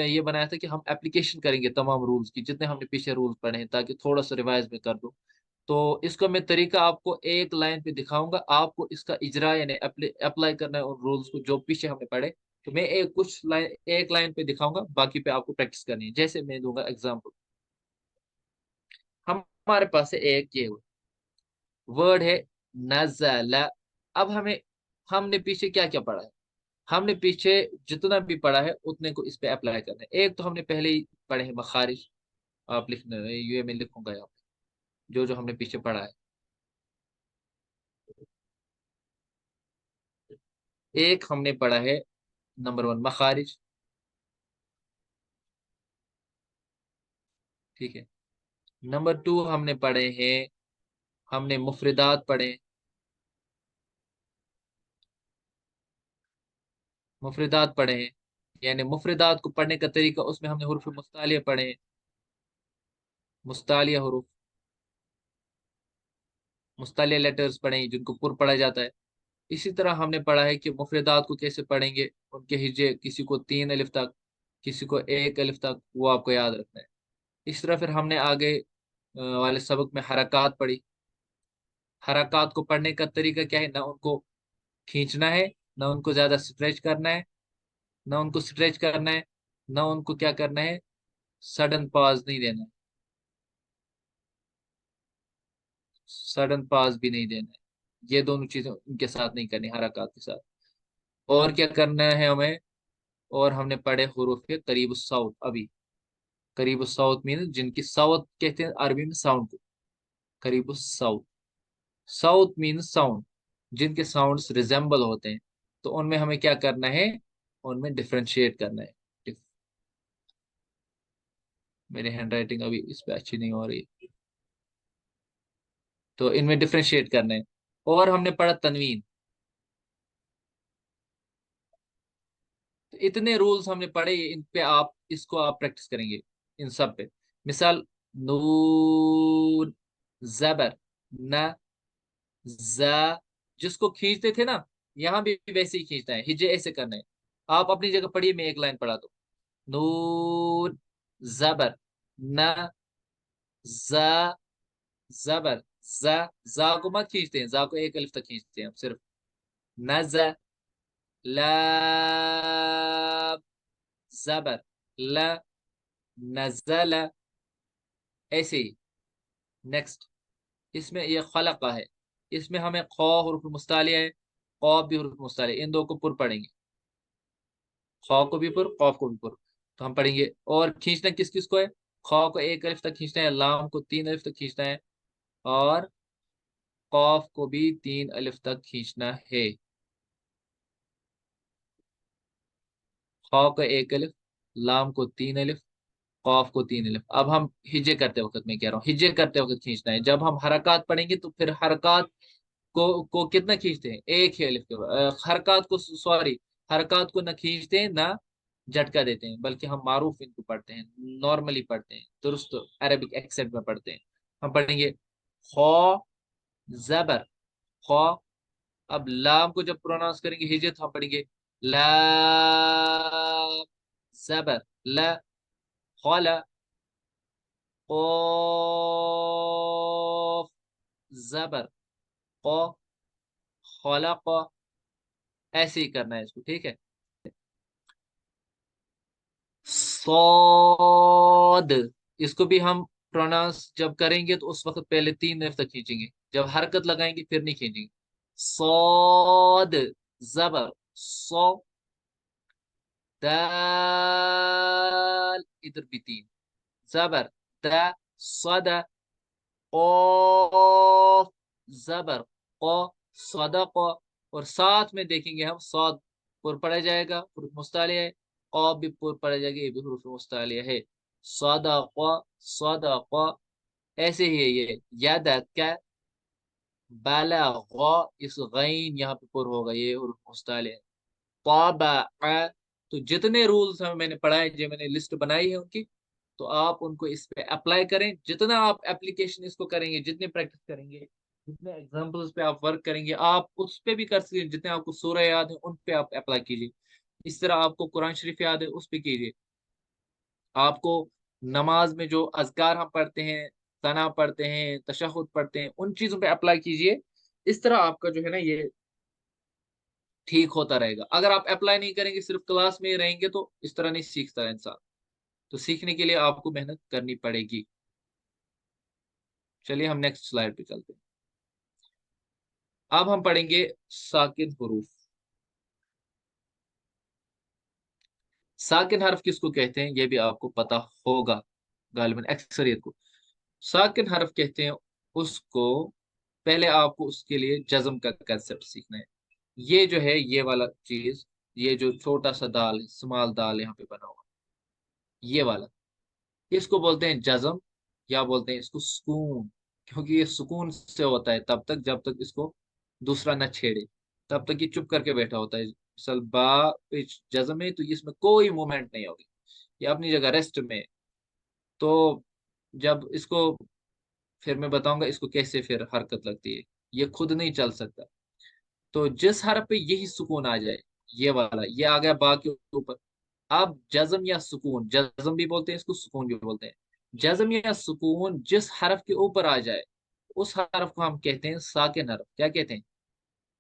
ये बनाया था कि हम एप्लीकेशन करेंगे तमाम रूल्स की, जितने हमने पीछे रूल्स पढ़े हैं, ताकि थोड़ा सा रिवाइज में कर दूं। तो इसका मैं तरीका आपको एक लाइन पे दिखाऊंगा, आपको इसका इजरा यानी अप्लाई करना है उन रूल्स को जो पीछे हमने पढ़े। तो मैं एक लाइन पे दिखाऊंगा, बाकी पे आपको प्रैक्टिस करनी है। जैसे मैं दूंगा एग्जाम्पल। हमारे पास है एक ये वर्ड है नज़ला। अब हमने पीछे क्या क्या पढ़ा है? हमने पीछे जितना भी पढ़ा है उतने को इस पे अप्लाई करना है। एक तो हमने पहले ही पढ़े हैं मखारिज, आप लिखना, ये मैं लिखूंगा यहाँ पे जो जो हमने पीछे पढ़ा है। एक हमने पढ़ा है नंबर 1 मखारिज, ठीक है। नंबर 2 हमने पढ़े हैं, हमने मुफरदात पढ़े, मुफरदात पढ़े हैं, यानी मुफरदात को पढ़ने का तरीका, उसमें हमने हुरूफ मुस्तालिया पढ़े हैं, मुस्तालिया हुरूफ, मुस्तालिया लेटर्स पढ़े हैं जिनको पुर पढ़ा जाता है। इसी तरह हमने पढ़ा है कि मुफरदात को कैसे पढ़ेंगे, उनके हिज्जे, किसी को 3 अलिफ तक, किसी को 1 अलिफ तक, वो आपको याद रखना है। इस तरह फिर हमने आगे वाले सबक में हरकत पढ़ी। हरकत को पढ़ने का तरीका क्या है? ना उनको खींचना है, ना उनको ज्यादा स्ट्रेच करना है, ना उनको स्ट्रेच करना है, ना उनको क्या करना है, सडन पॉज नहीं देना है, सडन पॉज भी नहीं देना है। ये दोनों चीजें उनके साथ नहीं करनी, हरकत के साथ। और क्या करना है हमें? और हमने पढ़े हुरूफ के करीब साउथ अभी। करीब साउथ मीन जिनकी साउथ कहते हैं अरबी में साउंड को, करीब साउथ। साउथ मीन साउंड, जिनके साउंड्स रिजेंबल होते हैं। तो उनमें हमें क्या करना है? उनमें डिफ्रेंशिएट करना है। मेरी हैंड राइटिंग अभी इस पे अच्छी नहीं हो रही, तो इनमें डिफ्रेंशिएट करना है। और हमने पढ़ा तनवीन। तो इतने रूल्स हमने पढ़े, इन पे आप इसको आप प्रैक्टिस करेंगे इन सब पे। मिसाल, नून, जबर, न, जा, जिसको खींचते थे ना, यहाँ भी वैसे ही खींचना है, हिजे ऐसे करना है। आप अपनी जगह पढ़िए, मैं एक लाइन पढ़ा दो। नून, जबर, न, जा, जबर, जा को मत खींचते हैं, जा को 1 अलिफ तक खींचते हैं हम सिर्फ। नज, लाम, जबर, ल, नजल, ऐसे ही। नेक्स्ट, इसमें ये खलका है, इसमें हमें खौ हुरूफ मुस्तालिया है, कौफ भी हुरूफ मुस्तालिया, इन दो को पुर पढ़ेंगे। खौ को भी पुर, कौफ को भी पुर। तो हम पढ़ेंगे। और खींचना किस किस को है? खौ को 1 अलिफ तक खींचना है, लाम को 3 अलिफ तक खींचना है, और कौफ को भी 3 अलिफ तक खींचना है। खौ को 1 अलिफ, लाम को 3 अलिफ, कौफ को 3 अलिफ। अब हम हिज्जे करते वक्त, मैं कह रहा हूँ हिज्जे करते वक्त खींचना है। जब हम हरकत पढ़ेंगे तो फिर हरकत को कितना खींचते हैं? एक ही अलिफ के बाद हरकत को, सॉरी, हरकत को ना खींचते हैं ना झटका देते हैं, बल्कि हम मारूफ इनको पढ़ते हैं, नॉर्मली पढ़ते हैं, दुरुस्त अरबिक एक्सेंट में पढ़ते हैं। हम पढ़ेंगे खौ, जबर, खौ। अब लाम को जब प्रोनाउंस करेंगे हिज्जे, तो हम पढ़ेंगे लाम, जबर, ल, खौला, कौफ, जबर, कौ, खलक। ऐसे ही करना है इसको, ठीक है। सौद, इसको भी हम प्रोनाउंस जब करेंगे तो उस वक्त पहले 3 अलिफ तक खींचेंगे, जब हरकत लगाएंगे फिर नहीं खींचेंगे। सौद, जबर, सौ, दाल, इधर भी 3, जबर, दा, सदा, कौफ, जबर, कौ, सदक। और साथ में देखेंगे हम सौद पुर पढ़ा जाएगा, हुरूफ मुस्तालिया है, कौफ भी पुर पढ़ा जाएगा, ये भी हुरूफ मुस्तालिया है। सदक, सदक, ऐसे ही है ये। यदक, बलग, इस गैन यहाँ पे पुर होगा, ये हुरूफ मुस्तालिया है। तबअ। तो जितने रूल्स हैं मैंने पढ़ाए, जो मैंने लिस्ट बनाई है उनकी, तो आप उनको इस पे अप्लाई करें। जितना आप एप्लीकेशन इसको करेंगे, जितने प्रैक्टिस करेंगे, जितने एग्जाम्पल्स पे आप वर्क करेंगे, आप उस पे भी कर सकते हैं। जितने आपको सूरह याद है उन पे आप अप्लाई कीजिए। इस तरह आपको कुरान शरीफ याद है उस पे कीजिए। आपको नमाज में जो अज़कार हम पढ़ते हैं, सना पढ़ते हैं, तशहुद पढ़ते हैं, उन चीजों पे अप्लाई कीजिए। इस तरह आपका जो है ना ये ठीक होता रहेगा। अगर आप अप्लाई नहीं करेंगे, सिर्फ क्लास में ही रहेंगे, तो इस तरह नहीं सीखता इंसान। तो सीखने के लिए आपको मेहनत करनी पड़ेगी। चलिए हम नेक्स्ट स्लाइड पे चलते हैं। अब हम पढ़ेंगे साकिन हुरूफ। साकिन हर्फ किसको कहते हैं ये भी आपको पता होगा गालिबन अक्सरियत को। साकिन हर्फ कहते हैं उसको, पहले आपको उसके लिए जज्म का कंसेप्ट सीखना है। ये जो है ये वाला चीज, ये जो छोटा सा दाल, स्मॉल दाल यहाँ पे बना हुआ, ये वाला, इसको बोलते हैं जज्म, या बोलते हैं इसको सुकून। क्योंकि ये सुकून से होता है तब तक जब तक इसको दूसरा न छेड़े, तब तक ये चुप करके बैठा होता है। मिसल बा पे जज्म है तो इसमें कोई मूवमेंट नहीं होगी, ये अपनी जगह रेस्ट में है। तो जब इसको, फिर मैं बताऊंगा इसको कैसे फिर हरकत लगती है, ये खुद नहीं चल सकता। तो जिस हरफ पे यही सुकून आ जाए, ये वाला, ये आ गया बा के ऊपर। अब जज्म या सुकून, जज्म भी बोलते हैं इसको, सुकून भी बोलते हैं। जज्म या सुकून जिस हरफ के ऊपर आ जाए उस हरफ को हम कहते हैं साकिन हरफ। क्या कहते हैं?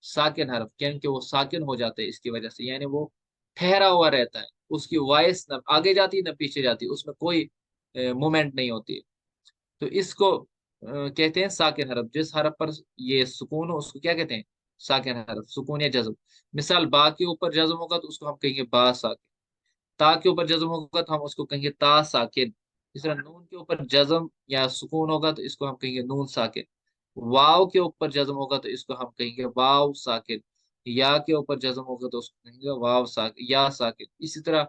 साकिन हरफ, क्योंकि वो साकिन हो जाते हैं इसकी वजह से, यानी वो ठहरा हुआ रहता है, उसकी वॉइस न आगे जाती न पीछे जाती, उसमें कोई मूवमेंट नहीं होती। तो इसको कहते हैं साकिन हरफ। जिस हरफ पर ये सुकून हो उसको क्या कहते हैं? साकिन हरफ, सुकून या जज्म। मिसाल बा के ऊपर जज्म होगा तो उसको हम कहेंगे बा साकिन। ता के ऊपर जज्म होगा तो हम उसको कहेंगे ता साकिन। इस तरह नून के ऊपर जज्म या सुकून होगा तो इसको हम कहेंगे नून साकिन। वाव के ऊपर जज्म होगा तो इसको हम कहेंगे वाव साकिन। या के ऊपर जज्म होगा तो उसको कहेंगे वाव साकिन, या साकिन। इसी तरह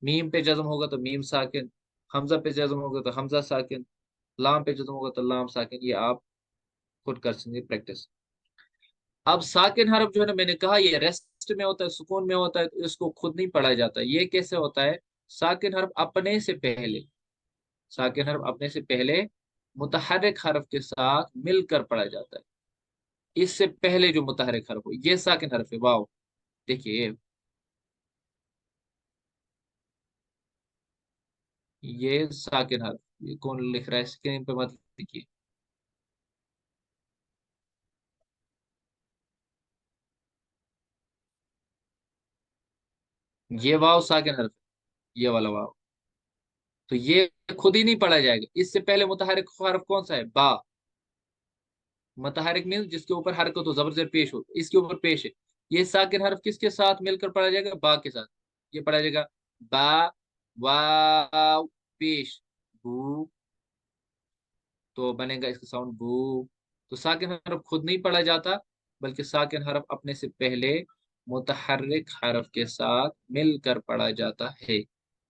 मीम पे जज्म होगा तो मीम साकिन, हमजा पे जज्म होगा तो हमजा साकिन, लाम पे जज्म होगा तो लाम साकिन। ये आप खुद कर सकते प्रैक्टिस। अब साकिन हरफ जो है ना, मैंने कहा ये रेस्ट में होता है, सुकून में होता है, तो इसको खुद नहीं पढ़ा जाता। ये कैसे होता है? साकिन हरफ अपने से पहले, साकिन हरफ अपने से पहले मुतहर्रिक हरफ के साथ मिलकर पढ़ा जाता है। इससे पहले जो मुतहर्रिक हरफ हो ये साकिन हरफ है। वाव, देखिए ये साकिन हरफ, ये कौन लिख रहा है स्क्रीन पे मत लिखिए। ये वाव साकिन हरफ है, ये वाला वाव। तो ये खुद ही नहीं पढ़ा जाएगा, इससे पहले मुतहर्रिक हरफ कौन सा है? बा। मुतहरिक मीन्स जिसके ऊपर हरकत हो, जबर जेर पेश हो, इसके ऊपर पेश है। ये साकिन हरफ किसके साथ मिलकर पढ़ा जाएगा? बा के साथ। ये पढ़ा जाएगा बा वाव पेश बू, तो बनेगा इसका साउंड बू। तो साकिन हरफ खुद नहीं पढ़ा जाता, बल्कि साकिन हरफ अपने से पहले मुतहर्रिक हरफ के साथ मिलकर पढ़ा जाता है।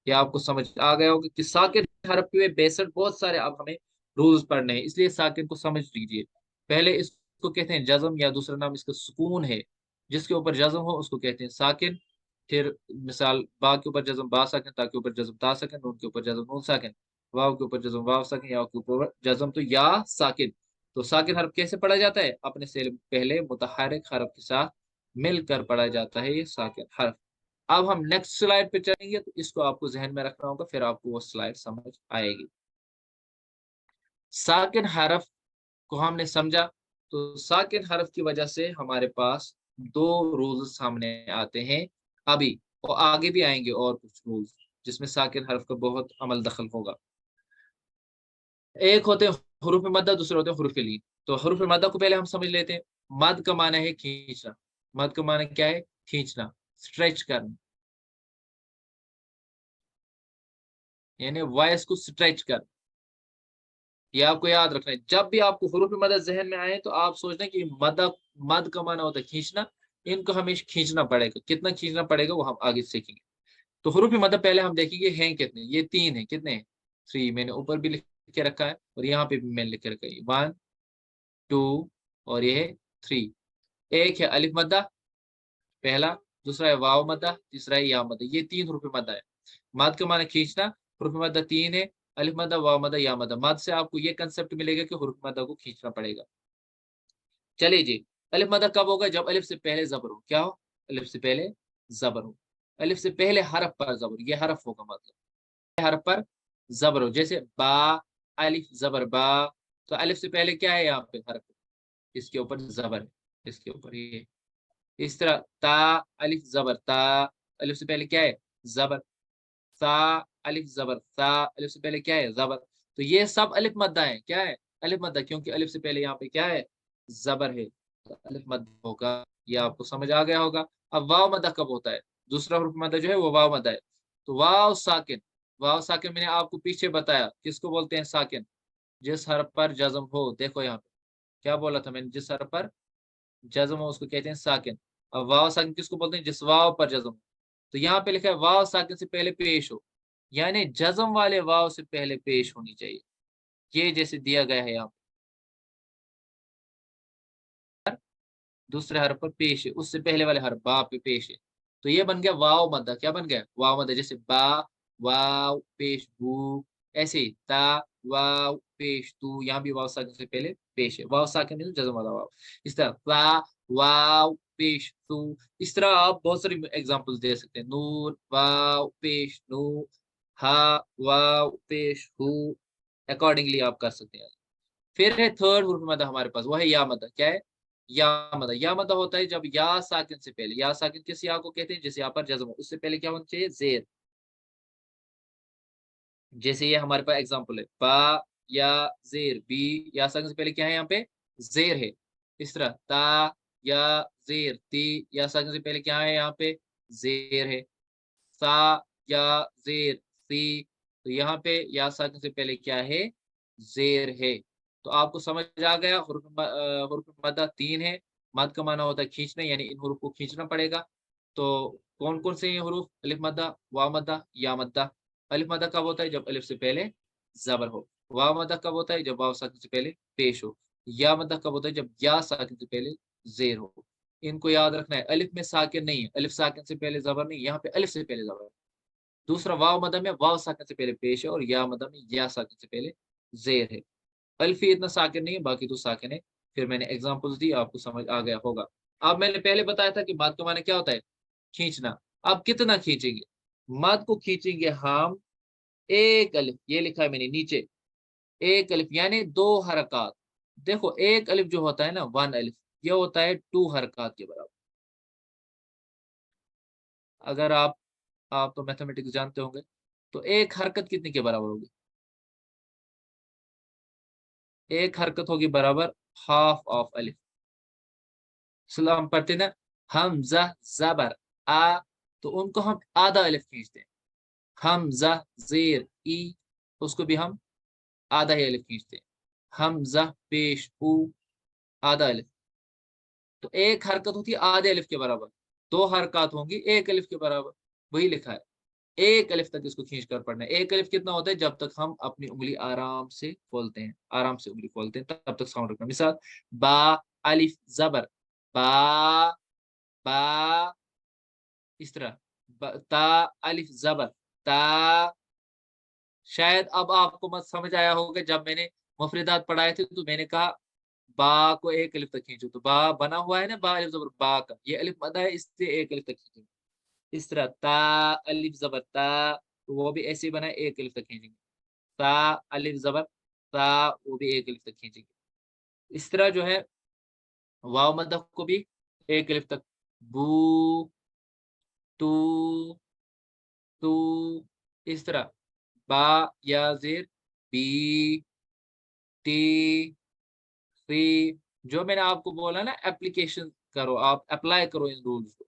ये आपको समझ आ गया होगा कि साकिन हरफ पे बेसिक बहुत सारे अब हमें रूल्स पढ़ने हैं, इसलिए साकिन को समझ लीजिए। पहले इसको कहते हैं जज्म, या दूसरा नाम इसका सुकून है। जिसके ऊपर जज्म हो उसको कहते हैं साकिन। फिर मिसाल बा के ऊपर जज्म बा साकिन, ता के ऊपर जज्म ता साकिन, नून के ऊपर जज्म नून साकिन, वाव के ऊपर जज्म वाव साकिन, या के ऊपर जज्म तो या साकिन। तो साकिन हरफ कैसे पढ़ा जाता है? अपने से पहले मुतहर्रिक हरफ के साथ मिलकर पढ़ा जाता है ये साकिन हरफ। अब हम नेक्स्ट स्लाइड पे चलेंगे, तो इसको आपको जहन में रखना होगा, फिर आपको वो स्लाइड समझ आएगी। साकिन हरफ को हमने समझा, तो साकिन हरफ की वजह से हमारे पास दो रूल्स सामने आते हैं अभी, और आगे भी आएंगे और कुछ रूल्स जिसमें साकिन हरफ का बहुत अमल दखल होगा। एक होते हैं हुरूफ मद्दा, दूसरे होते हैं हुरूफ लीन। तो हुरूफ मद्दा को पहले हम समझ लेते हैं। मद का माना है खींचना। मद का माना क्या है? खींचना, स्ट्रेच करना, यानी वॉइस को स्ट्रेच कर। ये आपको याद रखना है, जब भी आपको हुरूफ मदद जहन में आए तो आप सोचना कि मद, मद का माना होता है खींचना। इनको हमें खींचना पड़ेगा, कितना खींचना पड़ेगा वो हम आगे सीखेंगे। तो हुरूफ मदद पहले हम देखेंगे हैं कितने। ये तीन है, कितने हैं? थ्री। मैंने ऊपर भी लिख के रखा है और यहाँ पे भी मैंने लिख के रखा है, वन टू और ये है थ्री। एक है अलिफ मद्दा पहला, दूसरा है वाव मद्दा, तीसरा है या मद्दा। ये तीन हुरूफ मद्दा है। मद का माना खींचना, हुरूफ मद्दा तीन है, अलिफ मद्दा वाव मद्दा या मद्दा। मद से आपको ये कंसेप्ट मिलेगा कि हुरूफ मद्दा को खींचना पड़ेगा। चलिए जी, अलिफ मद्दा कब होगा? जब अलिफ से पहले जबर हो। क्या हो? अलिफ से पहले जबर हो। अलिफ से पहले हरफ पर जबर, ये हरफ होगा मतलब हरफ पर जबर हो। जैसे बा, अलिफ जबर बा, तो अलिफ से पहले क्या है? यहाँ पे हरफ, इसके ऊपर जबर है, इसके ऊपर ये। इस तरह ता, अलिफ जबर ता, अलिफ से पहले क्या है? जबर। सा, अलिफ जबर सा, अलिफ से पहले क्या है? जबर। तो ये सब अलिफ मद्दा है। क्या है? अलिफ मद्दा, क्योंकि अलिफ से पहले यहाँ पे क्या है, जबर है, तो अलिफ मद्दा होगा। ये आपको समझ आ गया होगा। अब वाव मद्दा कब होता है, दूसरा हुर्फ मद्दा जो है वो वाव मद्दा है। तो वाव साकिन, वाव साकिन मैंने आपको पीछे बताया किसको बोलते हैं साकिन, जिस हरफ पर जज्म हो। देखो यहाँ पे क्या बोला था मैंने, जिस हरफ पर जज्म हो उसको कहते हैं साकिन। अब वाव साकिन किसको बोलते हैं, जिस वाव पर जज्म हो। तो यहाँ पे लिखा है वाव साकिन से पहले पेश हो, यानी जज्म वाले वाव से पहले पेश होनी चाहिए। ये जैसे दिया गया है यहाँ पर, दूसरे हरफ पर पेश है, उससे पहले वाले हरफ बा पे पेश है, तो ये बन गया वाव मद्दा। क्या बन गया, वाव मद्दा। जैसे बा, वाव पेश बू, ऐसे ही ता, वाव पेश तू, यहाँ भी वाव साकिन से पहले पेश है, वाव साकिन नहीं तो जज्म वाला वाव। इस तरह ता, वाव पेश तू। इस तरह आप बहुत सारी एग्जांपल्स दे सकते हैं, नून वाव पेश नू, हा वाव पेश हु, अकॉर्डिंगली आप कर सकते हैं। फिर है थर्ड हुर्फ मदा हमारे पास, वो है या मदा। क्या है, या मदा। या मदा होता है जब या साकिन से पहले, या साकिन किस या को कहते हैं, जैसे यहाँ पर जज्म हो, उससे पहले क्या होना चाहिए, जेर। जैसे ये हमारे पास एग्जांपल है, बा या जेर, बी या साकिन से पहले क्या है यहाँ पे, जेर है। इस तरह ता या जेर, ती या साकिन से पहले क्या है यहाँ पे, जेर है। सा या जेर, सी, तो यहाँ पे या साकिन से पहले क्या है, जेर है। तो आपको समझ आ गया, हुर्फ मद्दा तीन है। मद का माना होता है खींचना, यानी इन हुरूफ को खींचना पड़ेगा। तो कौन कौन से ये हुरूफ, अलिफ मद्दा, वाव मद्दा, या मद्दा। अलिफ मद्दा कब होता है, जब अलिफ से पहले जबर हो। वाव मद्दा कब होता है, जब वाव साकिन से पहले पेश हो। या मद्दा कब होता है, जब या साकिन से पहले जेर हो। इनको याद रखना है, अलिफ में साकिन नहीं है, अलिफ साकिन से पहले जबर नहीं, यहाँ पे अलिफ से पहले जबर है। दूसरा वाव मदम में वाव साकिन से पहले पेश है, और या मदम में या साकिन से पहले जेर है। अल्फी इतना साकिन नहीं है, बाकी तो साकिन है। फिर मैंने एग्जांपल्स दी, आपको समझ आ गया होगा। अब मैंने पहले बताया था कि मद का माने क्या होता है, खींचना। अब कितना खींचेंगे, मद को खींचेंगे हम एक अलिफ, ये लिखा है मैंने नीचे, एक अलिफ यानी दो हरकत। देखो एक अलिफ जो होता है ना, वन अलिफ, ये होता है टू हरकत के बराबर। अगर आप तो मैथमेटिक्स जानते होंगे, तो एक हरकत कितने के बराबर होगी, एक हरकत होगी बराबर हाफ ऑफ अलिफ। चलो हम पढ़ते ना, हमजा जबर आ, तो उनको हम आधा अलिफ खींचते हैं। हमजा जेर ई, उसको भी हम आधा ही अलिफ खींचते हैं। हमजा पेश ऊ, आधा अलिफ। तो एक हरकत होती है आधे अलिफ के बराबर, दो हरकत होंगी एक अलिफ के बराबर, वही लिखा है। एक अलिफ तक इसको खींच कर पढ़ना है। एक अलिफ कितना होता है, जब तक हम अपनी उंगली आराम से खोलते हैं, आराम से उंगली खोलते हैं तब तक साउंड रखना। मिसाल बा अलिफ जबर बा, बा, इस तरह ता अलिफ जबर ता। शायद अब आपको मत समझ आया होगा, जब मैंने मुफरिदात पढ़ाए थे तो मैंने कहा बा को एक अलिफ तक खींचो, तो बा बना हुआ है ना, बा अलिफ जबर बा का, ये अलिफ मदा है, इससे एक अलिफ तक खींचेंगे। इस तरह ता अलिफ जबर ता, तो वो भी ऐसे ही बना है, एक अलिफ तक खींचेंगे। ता अलिफ जबर ता, वो भी एक अलिफ तक खींचेंगे। इस तरह जो है वाव मद्दा को भी एक अलिफ तक, बू, तू, तू, इस तरह बा या जेर, बी, टी, सी। जो मैंने आपको बोला ना, एप्लीकेशन करो, आप अप्लाई करो इन रूल्स को।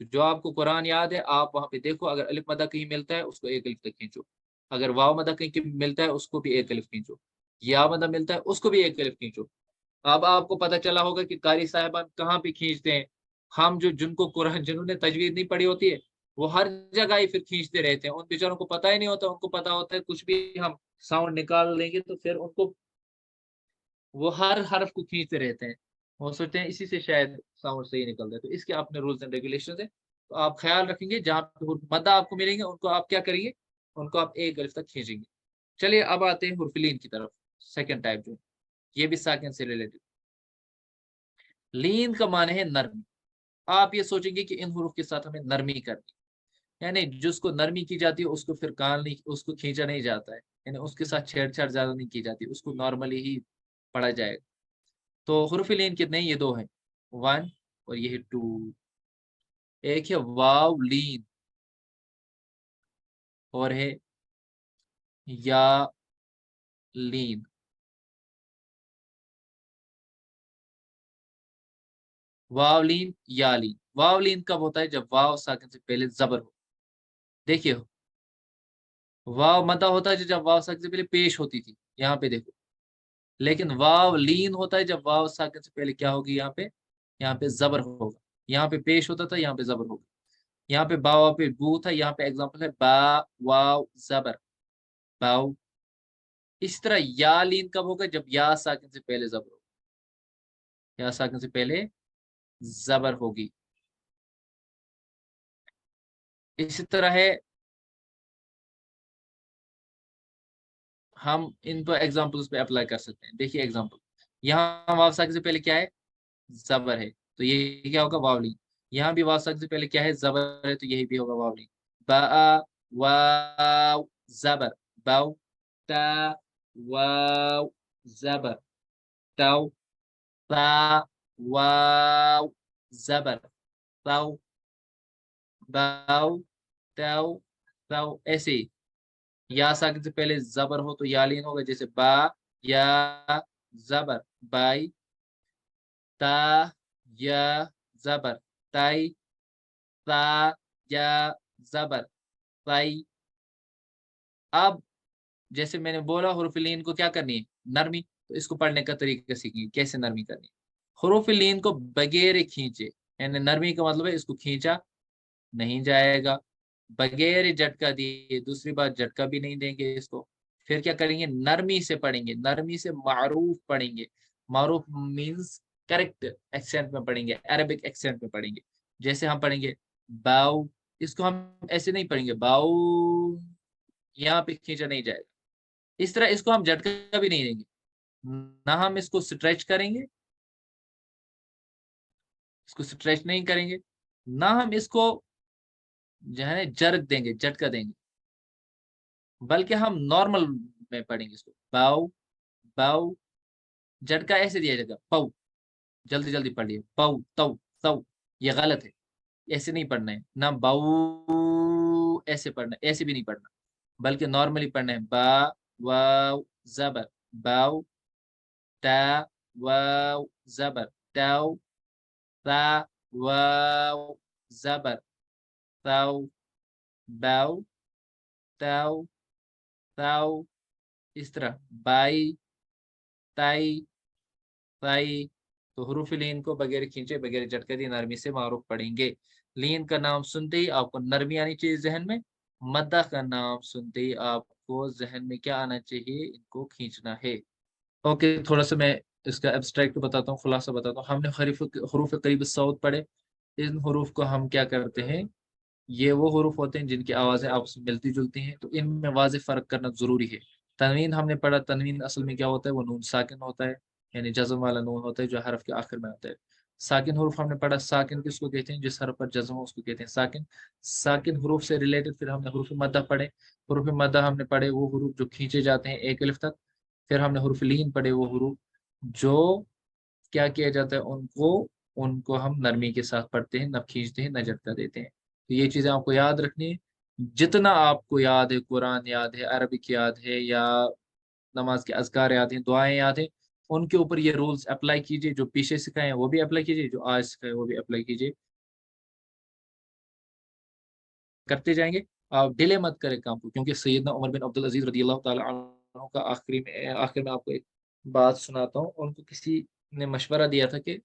तो जो आपको कुरान याद है, आप वहां पे देखो, अगर अलिफ मदा कहीं मिलता है उसको एक अलिफ तक खींचो, अगर वाव मदा कहीं मिलता है उसको भी एक अलिफ खींचो, या मदा मिलता है उसको भी एक अलिफ खींचो। अब आपको पता चला होगा कि कारी साहिबान कहाँ पे खींचते हैं। हम जो जिनको कुरान, जिन्होंने तजवीज नहीं पढ़ी होती है, वो हर जगह ही फिर खींचते रहते हैं, उन बेचारों को पता ही नहीं होता। उनको पता होता है कुछ भी हम साउंड निकाल लेंगे तो फिर उनको, वो हर हरफ को खींचते रहते हैं, वो सोचते हैं इसी से शायद साउंड सही निकल जाए। तो इसके अपने रूल्स एंड रेगुलेशन है, तो आप ख्याल रखेंगे, जहाँ पे मद्दा आपको मिलेंगे उनको आप क्या करेंगे, उनको आप एक अलिफ तक खींचेंगे। चलिए अब आते हैं हुर्फ की तरफ, सेकेंड टाइप जो, ये भी साकिन से रिलेटेड। लीन का माने है नरमी। आप ये सोचेंगे कि इन हुरूफ के साथ हमें नरमी करनी, यानी जिसको नरमी की जाती है उसको फिर कान नहीं, उसको खींचा नहीं जाता है, यानी उसके साथ छेड़छाड़ ज्यादा नहीं की जाती, उसको नॉर्मली ही पढ़ा जाएगा। तो हुरूफ लीन कितने हैं, ये दो हैं, वन और ये है टू। एक है वाव लीन, और है या लीन। वावलीन यालीन। वावलीन कब होता है? जब वाव साकिन से पहले जबर हो। देखिए, वाव मदा होता है जब वाव साकिन से पहले पेश होती थी, यहाँ पे देखो। लेकिन वाव लीन होता है जब वाव साकिन से पहले क्या होगी? यहाँ पे जबर होगा। यहाँ पे पेश होता था, यहाँ पे जबर होगा। यहाँ पे बा पे बू था, यहाँ पे एग्जाम्पल है बा वाव जबर बाव। इस तरह या लीन कब होगा? जब या साकिन से पहले जबर होगा, या साकिन से पहले जबर होगी। इसी तरह है, हम इन पर एग्जाम्पल्स पे अप्लाई कर सकते हैं। देखिए एग्जाम्पल, यहाँ वाव साकिन से पहले क्या है? जबर है, तो ये क्या होगा? वावली। यहाँ भी वाव साकिन से पहले क्या है? जबर है, तो यही भी होगा वावली। बा वाव जबर बाव। ता वाव जबर ताव। ता वाव जबर ताव बाव ताव ताव। ऐसे ही या साकिन से पहले जबर हो तो या लीन होगा, जैसे बा या जबर बाई। ता या जबर ताई। ता या जबर ताई। अब जैसे मैंने बोला हुरूफ लीन को क्या करनी है? नरमी। तो इसको पढ़ने का तरीका सीखिए, कैसे नरमी करनी है। हुरूफ लीन को बगैर खींचे, यानी नरमी का मतलब है इसको खींचा नहीं जाएगा, बगैर झटका दिए। दूसरी बात, झटका भी नहीं देंगे इसको। फिर क्या करेंगे? नरमी से पढ़ेंगे, नरमी से मारूफ पढ़ेंगे। मारूफ मीन्स करेक्ट एक्सेंट में पढ़ेंगे, अरबिक एक्सेंट में पढ़ेंगे। जैसे हम पढ़ेंगे बाऊ, इसको हम ऐसे नहीं पढ़ेंगे बाऊ, यहाँ पे खींचा नहीं जाएगा। इस तरह इसको हम झटका भी नहीं देंगे, ना हम इसको स्ट्रेच करेंगे, इसको स्ट्रेच नहीं करेंगे, ना हम इसको जो है जर्क देंगे, झटका देंगे, बल्कि हम नॉर्मल में पढ़ेंगे इसको बाउ बाउ। झटका ऐसे दिया जाएगा पाउ, जल्दी जल्दी पढ़िए पाउ तौ तौ, ये गलत है। ऐसे नहीं पढ़ना है, ना बाउ ऐसे पढ़ना है, ऐसे भी नहीं पढ़ना, बल्कि नॉर्मली पढ़ना है बा वाव जबर बाउ। ता वाव जबर ताउ। ता वाव जबर ताउ बाउ ताउ ताउ। इस तरह बाई ताई ताई। तो हरूफ लीन को बगैर खींचे बगैर झटके दिए नरमी से मारूफ पढ़ेंगे। लीन का नाम सुनते ही आपको नरमी आनी चाहिए जहन में। मद्दा का नाम सुनते ही आपको जहन में क्या आना चाहिए? इनको खींचना है। ओके, थोड़ा सा मैं इसका एब्स्ट्रैक्ट बताता हूँ, खुलासा बताता हूँ। हमने हरूफ करीब सऊद पढ़े। इन हरूफ को हम क्या करते हैं? ये वो हरूफ होते हैं जिनकी आवाज़ें आपस में मिलती जुलती हैं, तो इनमें वाज़ेह फ़र्क करना ज़रूरी है। तनवीन हमने पढ़ा, तनवीन असल में क्या होता है? वो नून साकिन होता है, यानी जज़म वाला नून होता है जो हरफ के आखिर में आता है। साकिन हरूफ हमने पढ़ा, साकिन किसको कहते हैं? जिस हरफ पर जज़म हो उसको कहते हैं साकिन। साकिन हरूफ से रिलेटेड फिर हमने हरूफ मद्दा पढ़े। हरूफ मद्दा हमने पढ़े वो हरूफ जो खींचे जाते हैं एक अलिफ तक। फिर हमने हरूफ लीन पढ़े, वो हरूफ जो क्या किया जाता है उनको उनको हम नरमी के साथ पढ़ते हैं, न खींचते हैं न झटका देते हैं। तो ये चीजें आपको याद रखनी है। जितना आपको याद है, कुरान याद है, अरबिक याद है, या नमाज के अज़कार याद हैं, दुआएं याद हैं, उनके ऊपर ये रूल्स अप्लाई कीजिए। जो पीछे सिखाए हैं वो भी अप्लाई कीजिए, जो आज सिखाए वो भी अप्लाई कीजिए। करते जाएंगे, आप डिले मत करें काम को, क्योंकि सैयदना उमर बिन अब्दुल अजीज रदी अल्लाह ताला अन्हु का आखिर में आपको एक बात सुनाता हूँ। उनको किसी ने मशवरा दिया था कि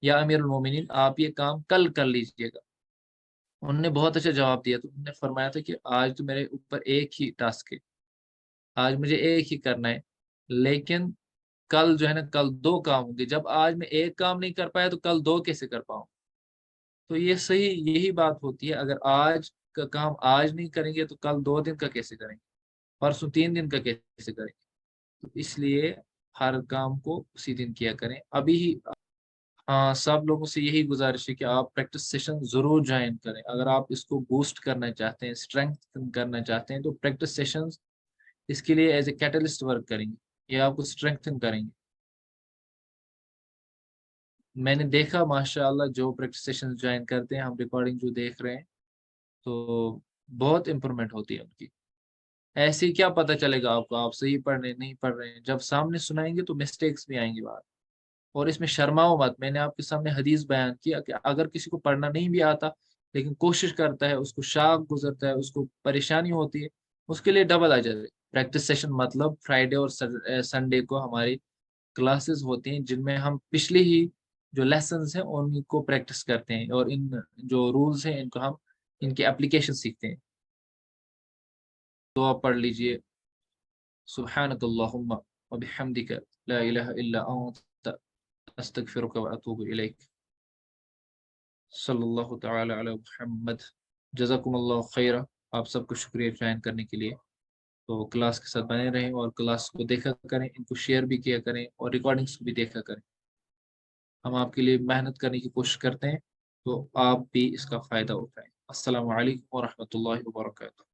या अमीरुल मोमिनीन, आप ये काम कल कर लीजिएगा। उन्होंने बहुत अच्छा जवाब दिया। तो उन्होंने फरमाया था कि आज तो मेरे ऊपर एक ही टास्क है, आज मुझे एक ही करना है, लेकिन कल जो है ना, कल दो काम होंगे। जब आज मैं एक काम नहीं कर पाया तो कल दो कैसे कर पाऊँ? तो ये सही यही बात होती है, अगर आज का काम आज नहीं करेंगे तो कल 2 दिन का कैसे करेंगे? परसों 3 दिन का कैसे करेंगे? तो इसलिए हर काम को उसी दिन किया करें, अभी ही। हाँ, सब लोगों से यही गुजारिश है कि आप प्रैक्टिस सेशन जरूर ज्वाइन करें। अगर आप इसको बूस्ट करना चाहते हैं, स्ट्रेंथ करना चाहते हैं, तो प्रैक्टिस सेशंस इसके लिए एज ए कैटलिस्ट वर्क करेंगे, ये आपको स्ट्रेंथन करेंगे। मैंने देखा माशाल्लाह, जो प्रैक्टिस सेशन ज्वाइन करते हैं, हम रिकॉर्डिंग जो देख रहे हैं, तो बहुत इंप्रूवमेंट होती है उनकी। ऐसे ही क्या पता चलेगा आपको आप सही पढ़ रहे हैं नहीं पढ़ रहे हैं? जब सामने सुनाएंगे तो मिस्टेक्स भी आएंगी बाहर, اور اس میں شرماؤ مت. میں نے آپ کے سامنے حدیث بیان کیا کہ اگر کسی کو پڑھنا نہیں بھی آتا لیکن کوشش کرتا ہے، اس کو شاق گزرتا ہے، اس کو پریشانی ہوتی ہے، اس کے لیے ڈبل اجر ہے. پریکٹس سیشن مطلب فرائیڈے اور سنڈے کو ہماری کلاسز ہوتی ہیں جن میں ہم پچھلی ہی جو لیسنز ہیں ان کو پریکٹس کرتے ہیں، اور ان جو رولز ہیں ان کو ہم ان کی اپلیکیشن سیکھتے ہیں. تو آپ پڑھ لیجئے. سبحانک اللہم وبحمدک لا الہ الا انت استغفرک واتوب الیک. صلی اللہ تعالی علی محمد. جزاکم اللہ خیرہ. آپ سب کو شکریہ جوائن کرنے کے لیے. تو کلاس کے ساتھ بنے رہیں اور کلاس کو دیکھا کریں، ان کو شیئر بھی کیا کریں اور ریکارڈنگس کو بھی دیکھا کریں. ہم آپ کے لیے محنت کرنے کی کوشش کرتے ہیں، تو آپ بھی اس کا فائدہ اٹھائیں. السلام علیکم ورحمۃ اللہ وبرکاتہ.